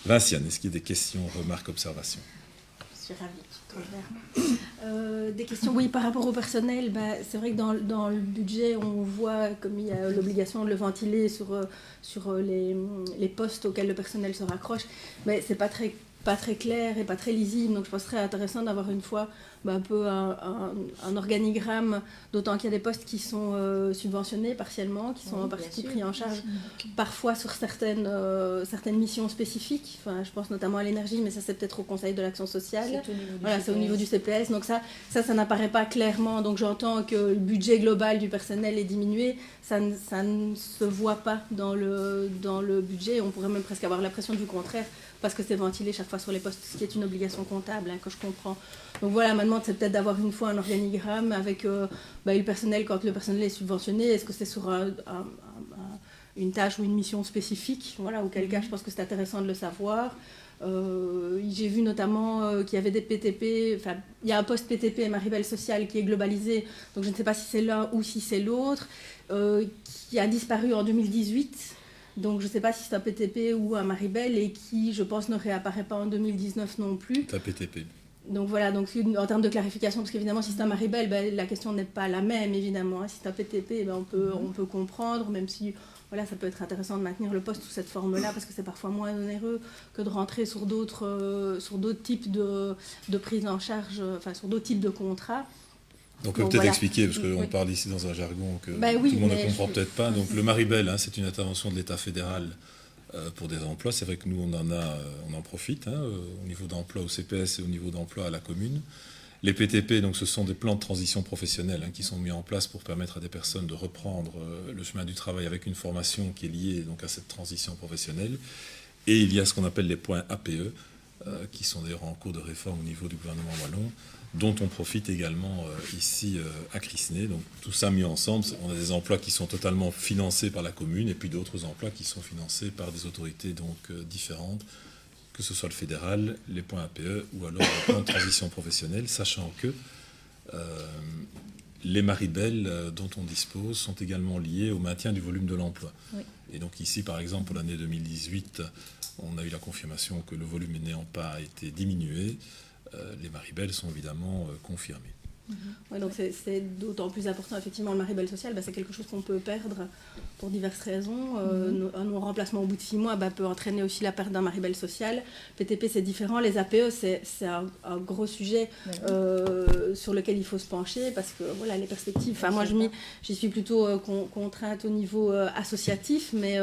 Vinciane, est-ce qu'il y a des questions, remarques, observations? suis ravie, tu te tournes vers moi. Des questions, oui, par rapport au personnel, c'est vrai que dans le budget, on voit comme il y a l'obligation de le ventiler sur les postes auxquels le personnel se raccroche, mais c'est pas très clair et pas très lisible, donc je pense que ce serait intéressant d'avoir une fois un peu un organigramme, d'autant qu'il y a des postes qui sont subventionnés partiellement, qui sont en partie pris en charge, parfois sur certaines missions spécifiques. Enfin, je pense notamment à l'énergie, mais ça c'est peut-être au Conseil de l'action sociale. C'est au niveau du CPS, donc ça n'apparaît pas clairement. Donc j'entends que le budget global du personnel est diminué, ça ne se voit pas dans le budget. On pourrait même presque avoir l'impression du contraire, parce que c'est ventilé chaque fois sur les postes, ce qui est une obligation comptable, que je comprends. Donc voilà, ma demande, c'est peut-être d'avoir une fois un organigramme avec le personnel, quand le personnel est subventionné, est-ce que c'est sur une tâche ou une mission spécifique, voilà, auquel cas je pense que c'est intéressant de le savoir. J'ai vu notamment qu'il y avait des PTP, enfin il y a un poste PTP et Maribel Social qui est globalisé, donc je ne sais pas si c'est l'un ou si c'est l'autre, qui a disparu en 2018. Donc je ne sais pas si c'est un PTP ou un Maribel et qui, je pense, ne réapparaît pas en 2019 non plus. C'est un PTP. Donc voilà, donc en termes de clarification, parce qu'évidemment si c'est un Maribel, la question n'est pas la même évidemment. Si c'est un PTP, on peut comprendre, même si voilà, ça peut être intéressant de maintenir le poste sous cette forme-là, parce que c'est parfois moins onéreux que de rentrer sur d'autres types de prise en charge, enfin sur d'autres types de contrats. Donc on peut peut-être expliquer, parce qu'on parle ici dans un jargon que tout le monde ne comprend peut-être pas. Donc le Maribel, c'est une intervention de l'État fédéral pour des emplois. C'est vrai que nous, on en profite au niveau d'emploi au CPS et au niveau d'emploi à la commune. Les PTP, donc, ce sont des plans de transition professionnelle qui sont mis en place pour permettre à des personnes de reprendre le chemin du travail avec une formation qui est liée donc, à cette transition professionnelle. Et il y a ce qu'on appelle les points APE, qui sont d'ailleurs en cours de réforme au niveau du gouvernement wallon, dont on profite également ici à Crisnay. Donc tout ça mis ensemble, on a des emplois qui sont totalement financés par la commune et puis d'autres emplois qui sont financés par des autorités donc différentes, que ce soit le fédéral, les points APE ou alors les points de transition professionnelle, sachant que les Maribel dont on dispose sont également liés au maintien du volume de l'emploi. Oui. Et donc ici, par exemple, pour l'année 2018, on a eu la confirmation que le volume n'ayant pas été diminué, les Maribel sont évidemment confirmés. Ouais, donc c'est d'autant plus important, effectivement, le Maribel social, c'est quelque chose qu'on peut perdre pour diverses raisons. Un non-remplacement au bout de 6 mois peut entraîner aussi la perte d'un Maribel social. PTP, c'est différent. Les APE, c'est un gros sujet sur lequel il faut se pencher, parce que voilà, les perspectives, moi j'y suis plutôt contrainte au niveau associatif, mais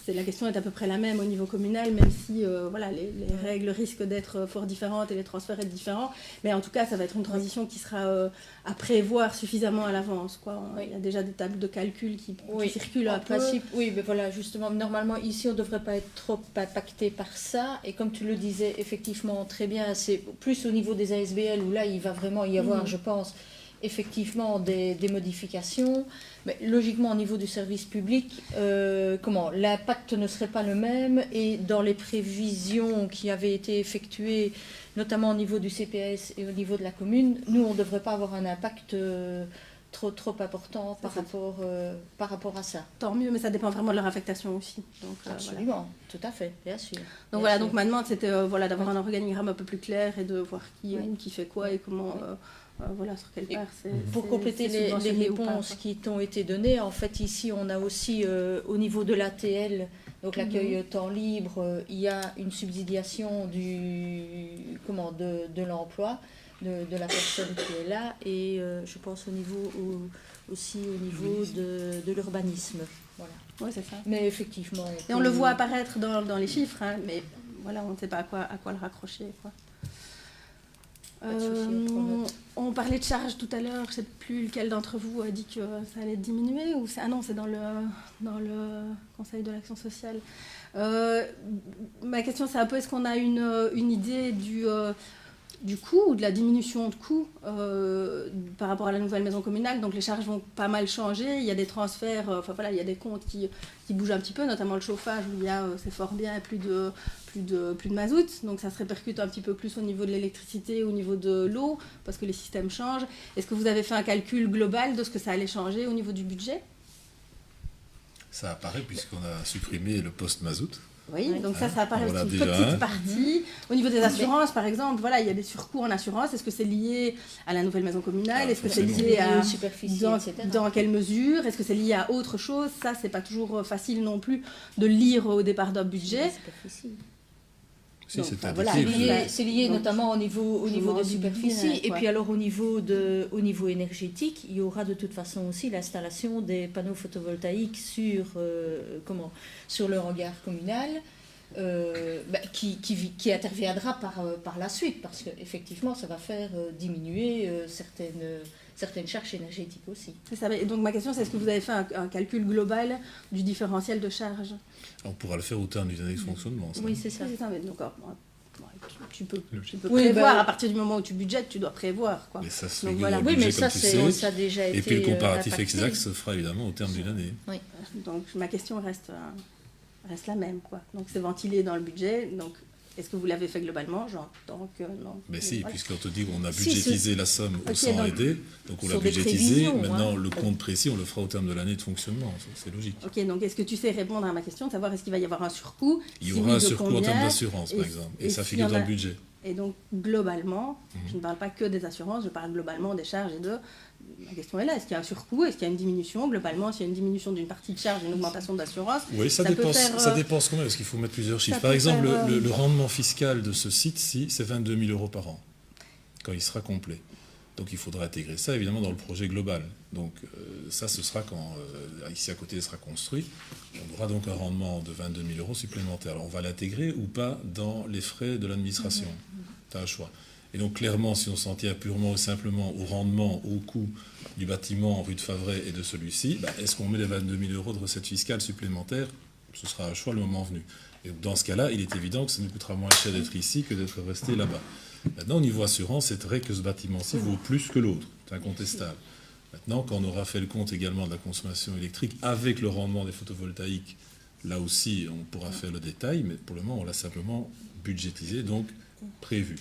la question est à peu près la même au niveau communal, même si les règles risquent d'être fort différentes et les transferts être différents. Mais en tout cas, ça va être une transition qui sera à prévoir suffisamment à l'avance. Il y a déjà des tables de calcul qui circulent un peu. Principe, oui, mais voilà, justement, normalement, ici, on ne devrait pas être trop impacté par ça. Et comme tu le disais, effectivement, très bien, c'est plus au niveau des ASBL où là, il va vraiment y avoir, je pense, effectivement des modifications. Mais logiquement, au niveau du service public, l'impact ne serait pas le même. Et dans les prévisions qui avaient été effectuées, notamment au niveau du CPS et au niveau de la commune, nous, on ne devrait pas avoir un impact trop important par rapport à ça. Tant mieux, mais ça dépend vraiment de leur affectation aussi. Donc, absolument, tout à fait, bien sûr. Donc donc ma demande, c'était d'avoir un organigramme un peu plus clair et de voir qui fait quoi et comment... sur quelle part pour compléter les réponses qui t'ont été données, en fait ici on a aussi au niveau de l'ATL, donc l'accueil temps libre, il y a une subsidiation de l'emploi de la personne qui est là, et je pense aussi au niveau de l'urbanisme. Voilà. Oui, c'est ça. Mais effectivement. Et on le voit apparaître dans les chiffres, mais voilà, on ne sait pas à quoi le raccrocher, quoi. On parlait de charges tout à l'heure, je ne sais plus lequel d'entre vous a dit que ça allait diminuer, ou non, c'est dans le Conseil de l'action sociale. Ma question, c'est un peu, est-ce qu'on a une idée du coût ou de la diminution de coût par rapport à la nouvelle maison communale? Donc les charges vont pas mal changer, il y a des transferts, il y a des comptes qui bougent un petit peu, notamment le chauffage où il y a, c'est fort bien, plus de mazout, donc ça se répercute un petit peu plus au niveau de l'électricité, au niveau de l'eau, parce que les systèmes changent. Est-ce que vous avez fait un calcul global de ce que ça allait changer au niveau du budget? Ça apparaît puisqu'on a supprimé le poste mazout. Oui, Ouais. donc ça paraît Voilà, aussi une déjà, petite hein. partie. Au niveau des assurances, par exemple, voilà, il y a des surcoûts en assurance. Est-ce que c'est lié à la nouvelle maison communale? Ah, Est-ce que c'est forcément. lié à... aux superficies, Dans, etc. dans quelle mesure? Est-ce que c'est lié à autre chose? Ça, c'est pas toujours facile non plus de lire au départ d'un budget. Si, Donc, c'est enfin, indiqué. voilà, C'est mais- lié, Ouais. c'est lié Donc, notamment au niveau je m'en des dis superficies. bien, Et quoi. puis alors au niveau énergétique, il y aura de toute façon aussi l'installation des panneaux photovoltaïques sur le hangar communal, qui interviendra par la suite, parce qu'effectivement ça va faire diminuer certaines charges énergétiques aussi. C'est ça. Et donc ma question, c'est est-ce que vous avez fait un calcul global du différentiel de charge? On pourra le faire au terme d'une année de fonctionnement. ça. Oui, c'est ça. C'est ça, mais donc, tu peux Oui, prévoir bah, à partir du moment où tu budgètes, tu dois prévoir, quoi. Mais ça se Donc figure voilà. au Oui, budget, mais ça, comme tu sais. ça a déjà été Et puis le comparatif impacté. exact se fera évidemment au terme d'une année. Donc ma question reste la même, quoi. Donc c'est ventilé dans le budget. Donc est-ce que vous l'avez fait globalement? J'entends que non. Mais si, voilà. puisqu'on te dit qu'on a Si, budgétisé la somme au Ok, 100 donc- aidé, donc on l'a Sur des budgétisé. prévisions, Maintenant, hein. le compte précis, on le fera au terme de l'année de fonctionnement. Ça, c'est logique. Ok, donc est-ce que tu sais répondre à ma question de savoir est-ce qu'il va y avoir un surcoût? Il y Si aura oui, un de surcoût en combien? termes d'assurance, par Et- exemple. et Et ça s'il figure y en dans a- le budget. Et donc globalement, Mhm. je ne parle pas que des assurances, je parle globalement des charges et de... Ma question est là, est-ce qu'il y a un surcoût? Est-ce qu'il y a une diminution? Globalement, s'il y a une diminution d'une partie de charge, une augmentation d'assurance, Oui, ça Ça peut dépense, faire, ça dépense combien? Parce qu'il faut mettre plusieurs chiffres. Par peut exemple, faire, le rendement fiscal de ce site-ci, c'est 22 000 € par an, quand il sera complet. Donc il faudra intégrer ça, évidemment, dans le projet global. Donc ça, ce sera quand, ici à côté, il sera construit. On aura donc un rendement de 22 000 € supplémentaires. Alors on va l'intégrer ou pas dans les frais de l'administration. Tu as un choix. Et donc clairement, si on s'en tient purement et simplement au rendement, au coût du bâtiment rue de Favray et de celui-ci, est-ce qu'on met les 22 000 € de recettes fiscales supplémentaires? Ce sera un choix le moment venu. Et donc, dans ce cas-là, il est évident que ça nous coûtera moins cher d'être ici que d'être resté là-bas. Maintenant, au niveau assurance, c'est vrai que ce bâtiment-ci vaut plus que l'autre. C'est incontestable. Maintenant, quand on aura fait le compte également de la consommation électrique avec le rendement des photovoltaïques, là aussi, on pourra faire le détail, mais pour le moment, on l'a simplement budgétisé, donc prévu.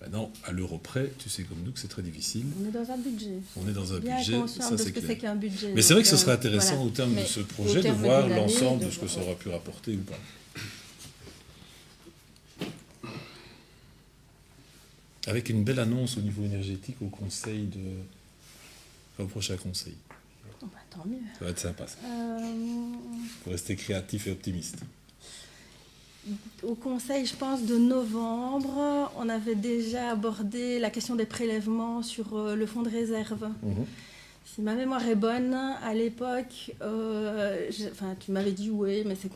Maintenant, à l'euro près, tu sais comme nous que c'est très difficile. on est dans un budget. On est dans un Bien budget, conscient ça de c'est ce que c'est clair. qu'un budget. Mais c'est vrai donc, que ce serait intéressant voilà. au terme Mais de ce au projet de terme voir d'une année, l'ensemble de de ce que ça voir, aura pu rapporter ou pas. Avec une belle annonce au niveau énergétique au conseil au prochain conseil. Bon, bah, tant mieux. Ça va être sympa ça. Euh, Faut rester créatif et optimiste. Au conseil, je pense, de novembre, on avait déjà abordé la question des prélèvements sur le fonds de réserve. Si ma mémoire est bonne, à l'époque, tu m'avais dit oui, mais c'est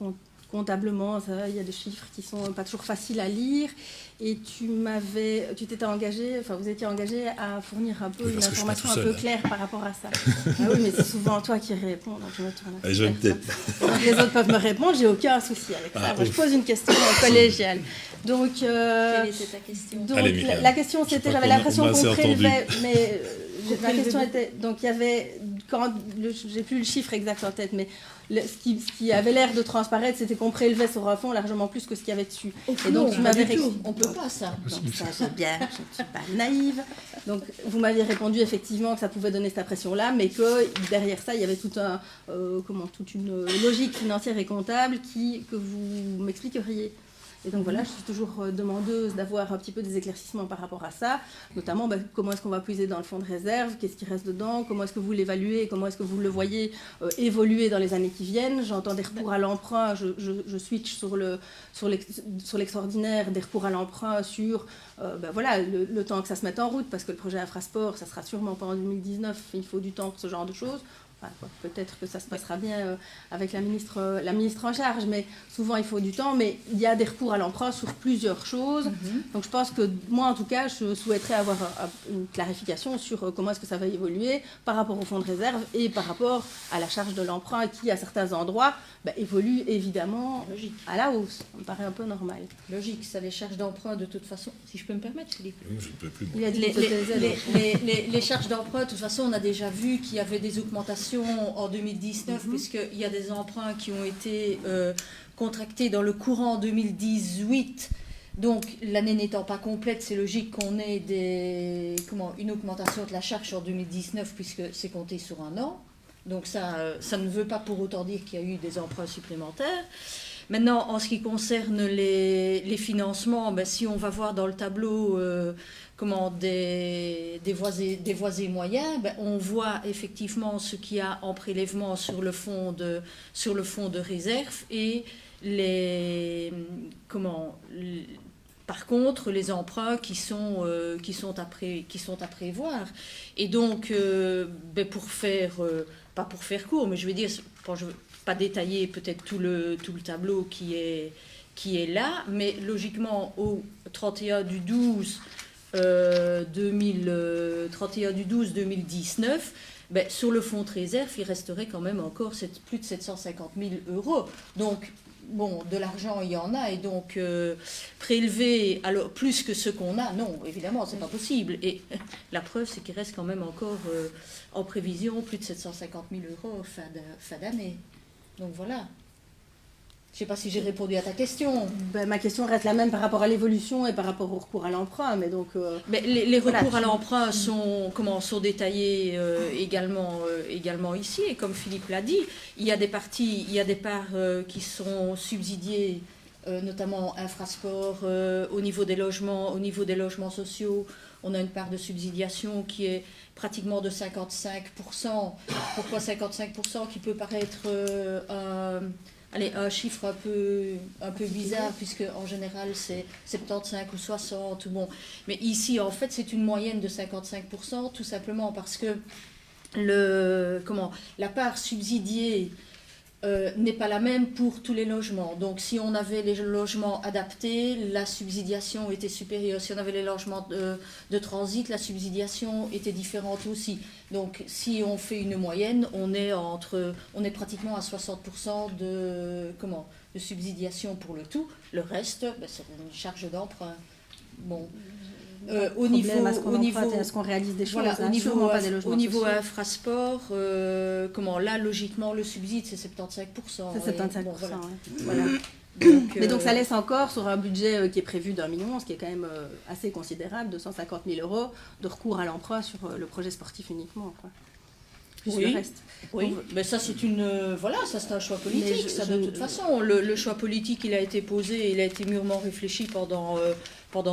comptablement, il y a des chiffres qui sont pas toujours faciles à lire. Et tu t'étais engagé, vous étiez engagé à fournir un peu Oui, une parce que je suis pas information tout un peu seul, hein. claire par rapport à ça. Ah oui, mais c'est souvent toi qui réponds, donc je me tourne. Allez, je vais me taire. Donc, les autres peuvent me répondre, j'ai aucun souci avec ça. Ah, Moi, je ouf. pose une question collégiale. Donc, Quelle était ta question? donc, Allez, Michael. la question Je c'était, crois j'avais qu'on l'impression m'a qu'on assez entendu. prélevait, mais ma prélevait question beaucoup. était, donc il y avait, j'ai plus le chiffre exact en tête, mais ce qui avait l'air de transparaître, c'était qu'on prélevait sur un fond largement plus que ce qu'il y avait dessus. Et donc tu m'avais On peut pas ça. donc ça, j'ai bien, je ne suis pas naïve. Donc vous m'aviez répondu effectivement que ça pouvait donner cette impression-là, mais que derrière ça, il y avait toute une logique financière et comptable que vous m'expliqueriez. Et donc voilà, je suis toujours demandeuse d'avoir un petit peu des éclaircissements par rapport à ça, notamment comment est-ce qu'on va puiser dans le fonds de réserve, qu'est-ce qui reste dedans, comment est-ce que vous l'évaluez, comment est-ce que vous le voyez évoluer dans les années qui viennent. J'entends des recours à l'emprunt, je switch sur l'extraordinaire, des recours à l'emprunt sur le temps que ça se mette en route, parce que le projet Infrasport, ça sera sûrement pas en 2019, il faut du temps pour ce genre de choses. Peut-être que ça se passera bien avec la ministre en charge, mais souvent il faut du temps, mais il y a des recours à l'emprunt sur plusieurs choses. Donc je pense que moi en tout cas, je souhaiterais avoir une clarification sur comment est-ce que ça va évoluer par rapport au fonds de réserve et par rapport à la charge de l'emprunt qui à certains endroits évolue évidemment Logique. à la hausse. Ça me paraît un peu normal. Logique, ça les charges d'emprunt de toute façon. Si je peux me permettre, Philippe. Oui, je ne peux plus. Moi. Il y a Les charges d'emprunt, de toute façon, on a déjà vu qu'il y avait des augmentations en 2019, puisqu'il y a des emprunts qui ont été contractés dans le courant 2018. Donc, l'année n'étant pas complète, c'est logique qu'on ait une augmentation de la charge en 2019, puisque c'est compté sur un an. Donc, ça ne veut pas pour autant dire qu'il y a eu des emprunts supplémentaires. Maintenant, en ce qui concerne les financements, ben, si on va voir dans le tableau des voies et moyens, ben, on voit effectivement ce qu'il y a en prélèvement sur le fonds de réserve et par contre, les emprunts qui sont à prévoir. Et donc, ben, pas pour faire court, mais je vais dire, je ne veux pas détailler peut-être tout le tableau qui est là, mais logiquement, au 31 du 12 2019, ben, sur le fonds de réserve, il resterait quand même encore plus de 750 000 €. Donc, bon, de l'argent, il y en a, et donc prélever alors, plus que ce qu'on a, non, évidemment, c'est pas possible. Et la preuve, c'est qu'il reste quand même encore en prévision plus de 750 000 € fin d'année. Donc voilà. Je ne sais pas si j'ai répondu à ta question. Ben, ma question reste la même par rapport à l'évolution et par rapport au recours à l'emprunt. Mais donc, mais les recours à l'emprunt sont détaillés également ici. Et comme Philippe l'a dit, il y a des parts qui sont subsidiées, notamment infrasport, au niveau des logements sociaux. On a une part de subsidiation qui est pratiquement de 55%. Pourquoi 55% qui peut paraître un chiffre un peu bizarre, puisque en général c'est 75 ou 60. Bon. Mais ici, en fait, c'est une moyenne de 55%, tout simplement parce que la part subsidiée n'est pas la même pour tous les logements. Donc, si on avait les logements adaptés, la subsidiation était supérieure. Si on avait les logements de transit, la subsidiation était différente aussi. Donc, si on fait une moyenne, on est pratiquement à 60% de subsidiation pour le tout. Le reste, ben, c'est une charge d'emprunt. Bon. Au niveau, est-ce qu'on réalise des choses, voilà, au niveau infrasport, là logiquement le subside c'est 75%. C'est 75%. Bon, voilà. Ouais. Voilà. Mais donc ça laisse encore sur un budget qui est prévu d'1 million, ce qui est quand même assez considérable, 250 000 € de recours à l'emprunt sur le projet sportif uniquement, quoi. Plus oui, le reste. oui. Donc, mais ça c'est un choix politique. De toute façon, le choix politique il a été posé, il a été mûrement réfléchi pendant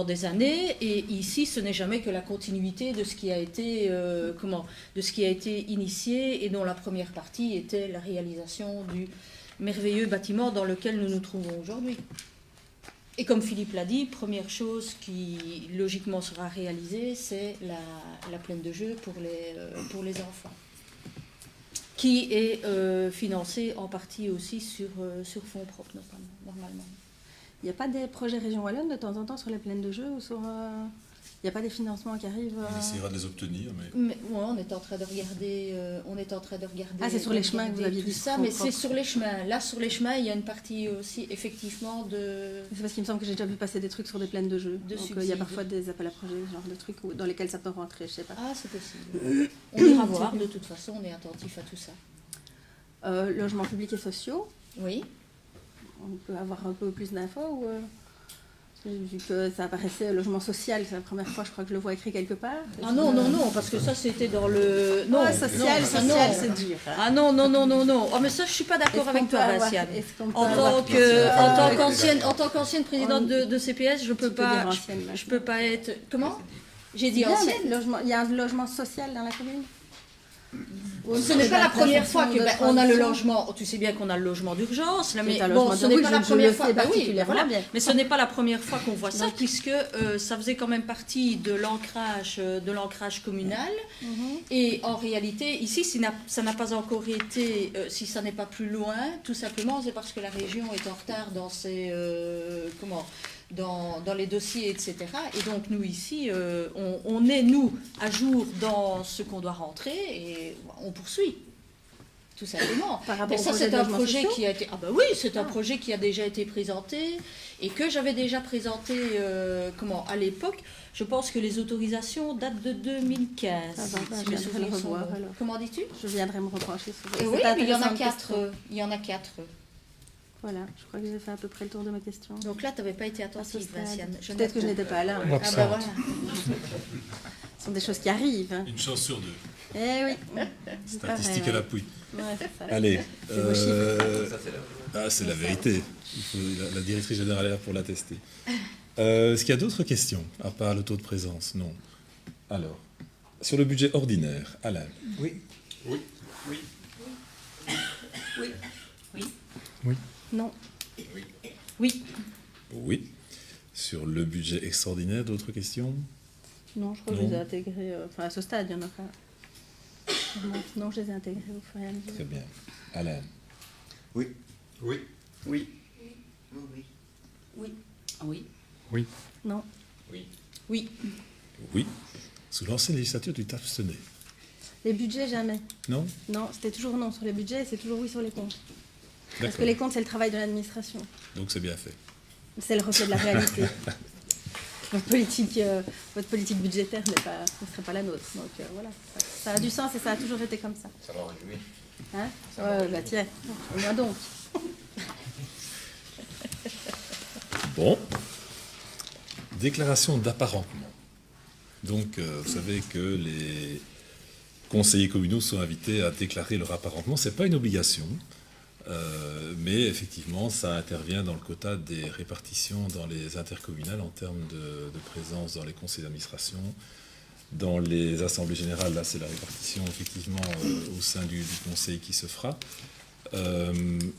des années, et ici ce n'est jamais que la continuité de ce qui a été initié, et dont la première partie était la réalisation du merveilleux bâtiment dans lequel nous nous trouvons aujourd'hui. Et comme Philippe l'a dit, première chose qui logiquement sera réalisée, c'est la plaine de jeu pour les enfants, qui est financée en partie aussi sur fonds propres normalement. il n'y a pas des projets Région Wallonne de temps en temps sur les plaines de jeu ou sur... Il n'y a pas des financements qui arrivent On essaiera de les obtenir, mais ouais, on est en train de regarder. Ah, c'est sur les chemins que vous aviez dit ça, mais c'est sur les chemins. Là, sur les chemins, il y a une partie aussi, effectivement, de. C'est parce qu'il me semble que j'ai déjà vu passer des trucs sur des plaines de jeu. Donc il y a parfois des appels à projets, ce genre de trucs dans lesquels ça peut rentrer, je sais pas. Ah, c'est possible. On ira voir. De toute façon, on est attentif à tout ça. Logements publics et sociaux. Oui. On peut avoir un peu plus d'infos ou vu que ça apparaissait logement social, c'est la première fois je crois que je le vois écrit quelque part. Ah non, parce que ça c'était dans le... Non, social, c'est dur. Hein. Ah non. Oh, mais ça je suis pas d'accord avec toi, Vinciane. En tant qu'ancienne présidente de CPS, je peux pas être... Comment? J'ai dit ancienne. Il y a un logement social dans la commune. Ce n'est pas la première fois qu'on a le logement. Tu sais bien qu'on a le logement d'urgence, mais bon, ce n'est pas la première fois. Mais ce n'est pas la première fois qu'on voit ça, puisque ça faisait quand même partie de l'ancrage communal. Et en réalité, ici, ça n'a pas encore été, si ça n'est pas plus loin, tout simplement, c'est parce que la région est en retard dans ses dans les dossiers, etc. Et donc nous ici, on est, nous, à jour dans ce qu'on doit rentrer et on poursuit, tout simplement. Et ça, c'est un projet qui a été... Ah ben oui, c'est un projet qui a déjà été présenté et que j'avais déjà présenté à l'époque. Je pense que les autorisations datent de 2015. Je viendrai le revoir, alors. Comment dis-tu? Je viendrai me repencher sur oui, mais il y en a 4. Il y en a 4. Voilà, je crois que j'ai fait à peu près le tour de ma question. Donc là, tu n'avais pas été attentive, Vinciane. Peut-être que je n'étais pas là. Ah ben voilà. Ce sont des choses qui arrivent. Une chance sur deux. Eh oui. Statistique à l'appui. Ouais, c'est ça. Allez. C'est vos chiffres. Ça, c'est la... C'est la vérité. La directrice générale est là pour l'attester. Est-ce qu'il y a d'autres questions, à part le taux de présence? Non. Alors, sur le budget ordinaire, Alain? Oui. Non. Oui. Oui. Sur le budget extraordinaire, d'autres questions? Non, je crois que je Non. les ai intégrés. Enfin, à ce stade, il y en a pas. Non, je les ai intégrés au fur et à mesure. Très bien. Alain? Oui. Oui. Oui. Non. Oui. Oui. Oui. Sous l'ancienne législature, tu t'abstenais. Les budgets, jamais. Non? Non, c'était toujours non sur les budgets et c'est toujours oui sur les comptes. Parce que D'accord. les comptes, c'est le travail de l'administration. Donc c'est bien fait. C'est le reflet de la réalité. Votre politique budgétaire ne serait pas la nôtre. Donc voilà, ça a du sens et ça a toujours été comme ça. Ça m'en réjouit. Hein Ça va. Ouais, bah tiens, moi donc. Bon. Déclaration d'apparentement. Donc, vous savez que les conseillers communaux sont invités à déclarer leur apparentement. Ce n'est pas une obligation, mais effectivement, ça intervient dans le quota des répartitions dans les intercommunales en termes de présence dans les conseils d'administration. Dans les assemblées générales, là, c'est la répartition effectivement au sein du conseil qui se fera.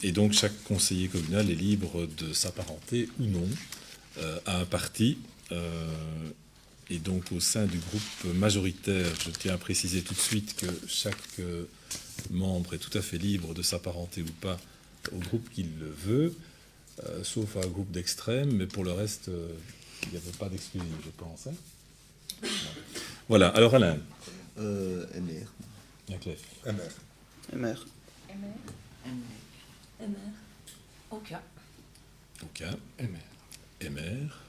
Et donc, chaque conseiller communal est libre de s'apparenter ou non à un parti. Et donc, au sein du groupe majoritaire, je tiens à préciser tout de suite que chaque membre est tout à fait libre de s'apparenter ou pas au groupe qu'il le veut, sauf à un groupe d'extrême, mais pour le reste, il n'y avait pas d'exclusif, je pense. Hein. Voilà, alors Alain. MR. Bien clair. MR. MR. OK. OK. MR.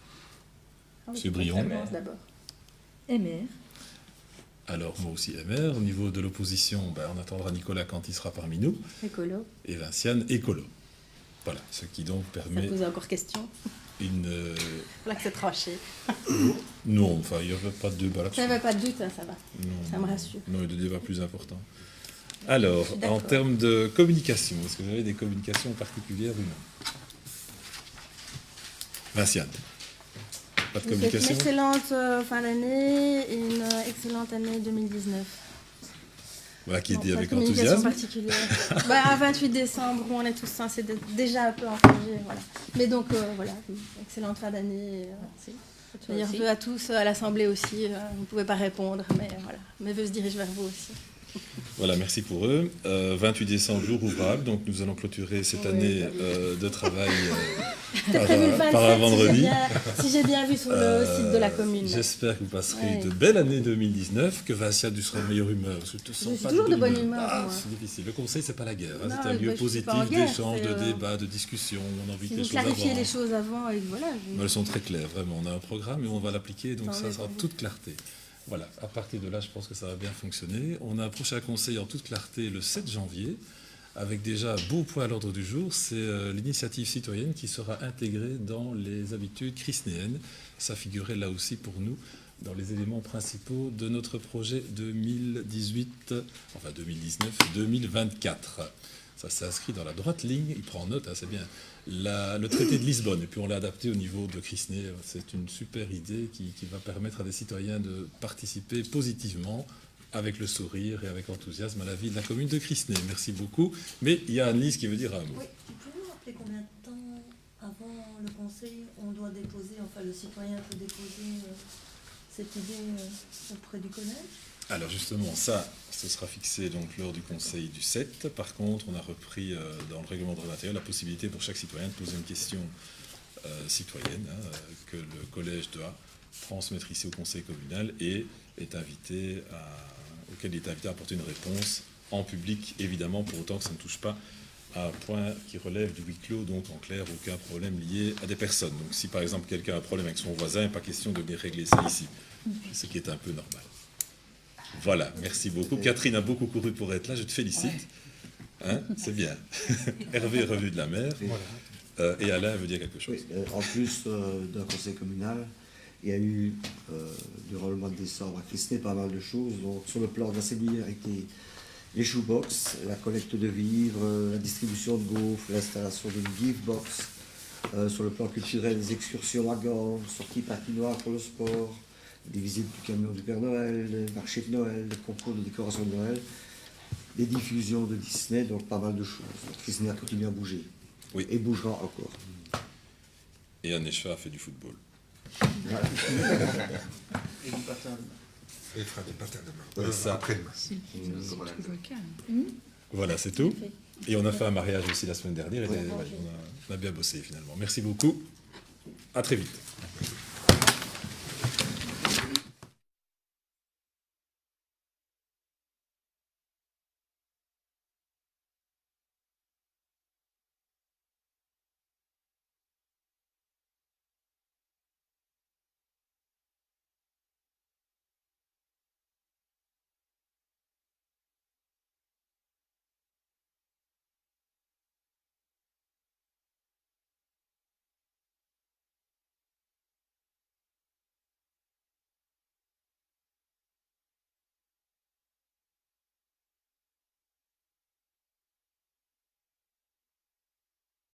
Ah oui, Monsieur Brion. ça commence d'abord. MR. Alors, moi aussi MR. Au niveau de l'opposition, on attendra Nicolas quand il sera parmi nous. Écolo. Et Vinciane, écolo. Voilà, ce qui donc Ça permet pose encore question. une... Voilà que c'est tranché. Non, enfin, il n'y avait pas de débat là-dessus. Ça n'avait pas de doute, hein, ça va. Non, Ça me rassure. Non, il y a des débats plus importants. Alors, Je suis en d'accord. termes de communication, est-ce que vous avez des communications particulières ou non? Vinciane, pas de Je vous souhaite une communication? excellente fin d'année et une excellente année 2019. Voilà, qui est Non, dit pas avec de communication enthousiasme. particulière. À 28 décembre, où on est tous censés être déjà un peu en congé. Voilà. Mais donc, voilà, excellente fin d'année. Meilleurs vœux à tous, à l'Assemblée aussi. Vous ne pouvez pas répondre, mais voilà. Mes vœux se dirigent vers vous aussi. Voilà, merci pour eux. 28 décembre, jour ouvrable, donc nous allons clôturer cette Oui, année bah oui. de travail Peut-être par 2027, un vendredi. si j'ai bien vu sur le site de la commune. J'espère que vous passerez Ouais. de belles années 2019, que Vinciane, tu seras de meilleure humeur. Je te sens suis pas toujours de bonne humeur, Ah, moi. c'est difficile. Le conseil, c'est pas la guerre. hein. Non, C'est un lieu bah, je suis positif pas en guerre, d'échange, c'est, de débat, de discussion. On a envie Si que les vous choses clarifiez les avancent. choses avant, et voilà. Mais elles sont très claires, vraiment. On a un programme et on va l'appliquer, donc Tant ça mieux sera pour vous. toute clarté. Voilà, à partir de là, je pense que ça va bien fonctionner. On a un prochain conseil en toute clarté le 7 janvier, avec déjà un beau point à l'ordre du jour, c'est l'initiative citoyenne qui sera intégrée dans les habitudes chrisnéennes. Ça figurait là aussi pour nous dans les éléments principaux de notre projet 2019-2024. Ça s'inscrit dans la droite ligne, il prend note, hein, c'est bien. Le traité de Lisbonne, et puis on l'a adapté au niveau de Chrisnay. C'est une super idée qui va permettre à des citoyens de participer positivement, avec le sourire et avec enthousiasme, à la vie de la commune de Chrisnay. Merci beaucoup. Mais il y a Anne-Lise qui veut dire un mot. Oui, vous pouvez nous rappeler combien de temps avant le conseil on doit déposer, enfin le citoyen peut déposer cette idée auprès du collège? Alors justement, ça, ce sera fixé donc lors du conseil du 7. Par contre, on a repris dans le règlement de droit intérieur la possibilité pour chaque citoyen de poser une question citoyenne que le collège doit transmettre ici au conseil communal et auquel il est invité à apporter une réponse en public, évidemment, pour autant que ça ne touche pas à un point qui relève du huis clos, donc en clair, aucun problème lié à des personnes. Donc si par exemple quelqu'un a un problème avec son voisin, pas question de venir régler ça ici, ce qui est un peu normal. Voilà, merci beaucoup. Catherine a beaucoup couru pour être là, je te félicite. Hein, c'est bien. Hervé est revenu de la mer. Et Alain veut dire quelque chose. Oui, en plus d'un conseil communal, il y a eu, durant le mois de décembre, à Chrisnay, pas mal de choses. Donc, sur le plan de la sécurité les shoebox, la collecte de vivres, la distribution de gaufres, l'installation d'une gift box. Sur le plan culturel, des excursions à Gand, sorties patinoires pour le sport, des visites du camion du Père Noël, des marchés de Noël, des concours de décoration de Noël, des diffusions de Disney, donc pas mal de choses. Disney a continué à bouger. Oui. Et bougera encore. Et Anne Echa a fait du football. Voilà. Et du patin. Et il fera des patins demain. Oui, ça. Après-demain. Voilà, c'est tout. Et on a fait un mariage aussi la semaine dernière. Et on a bien bossé finalement. Merci beaucoup. À très vite.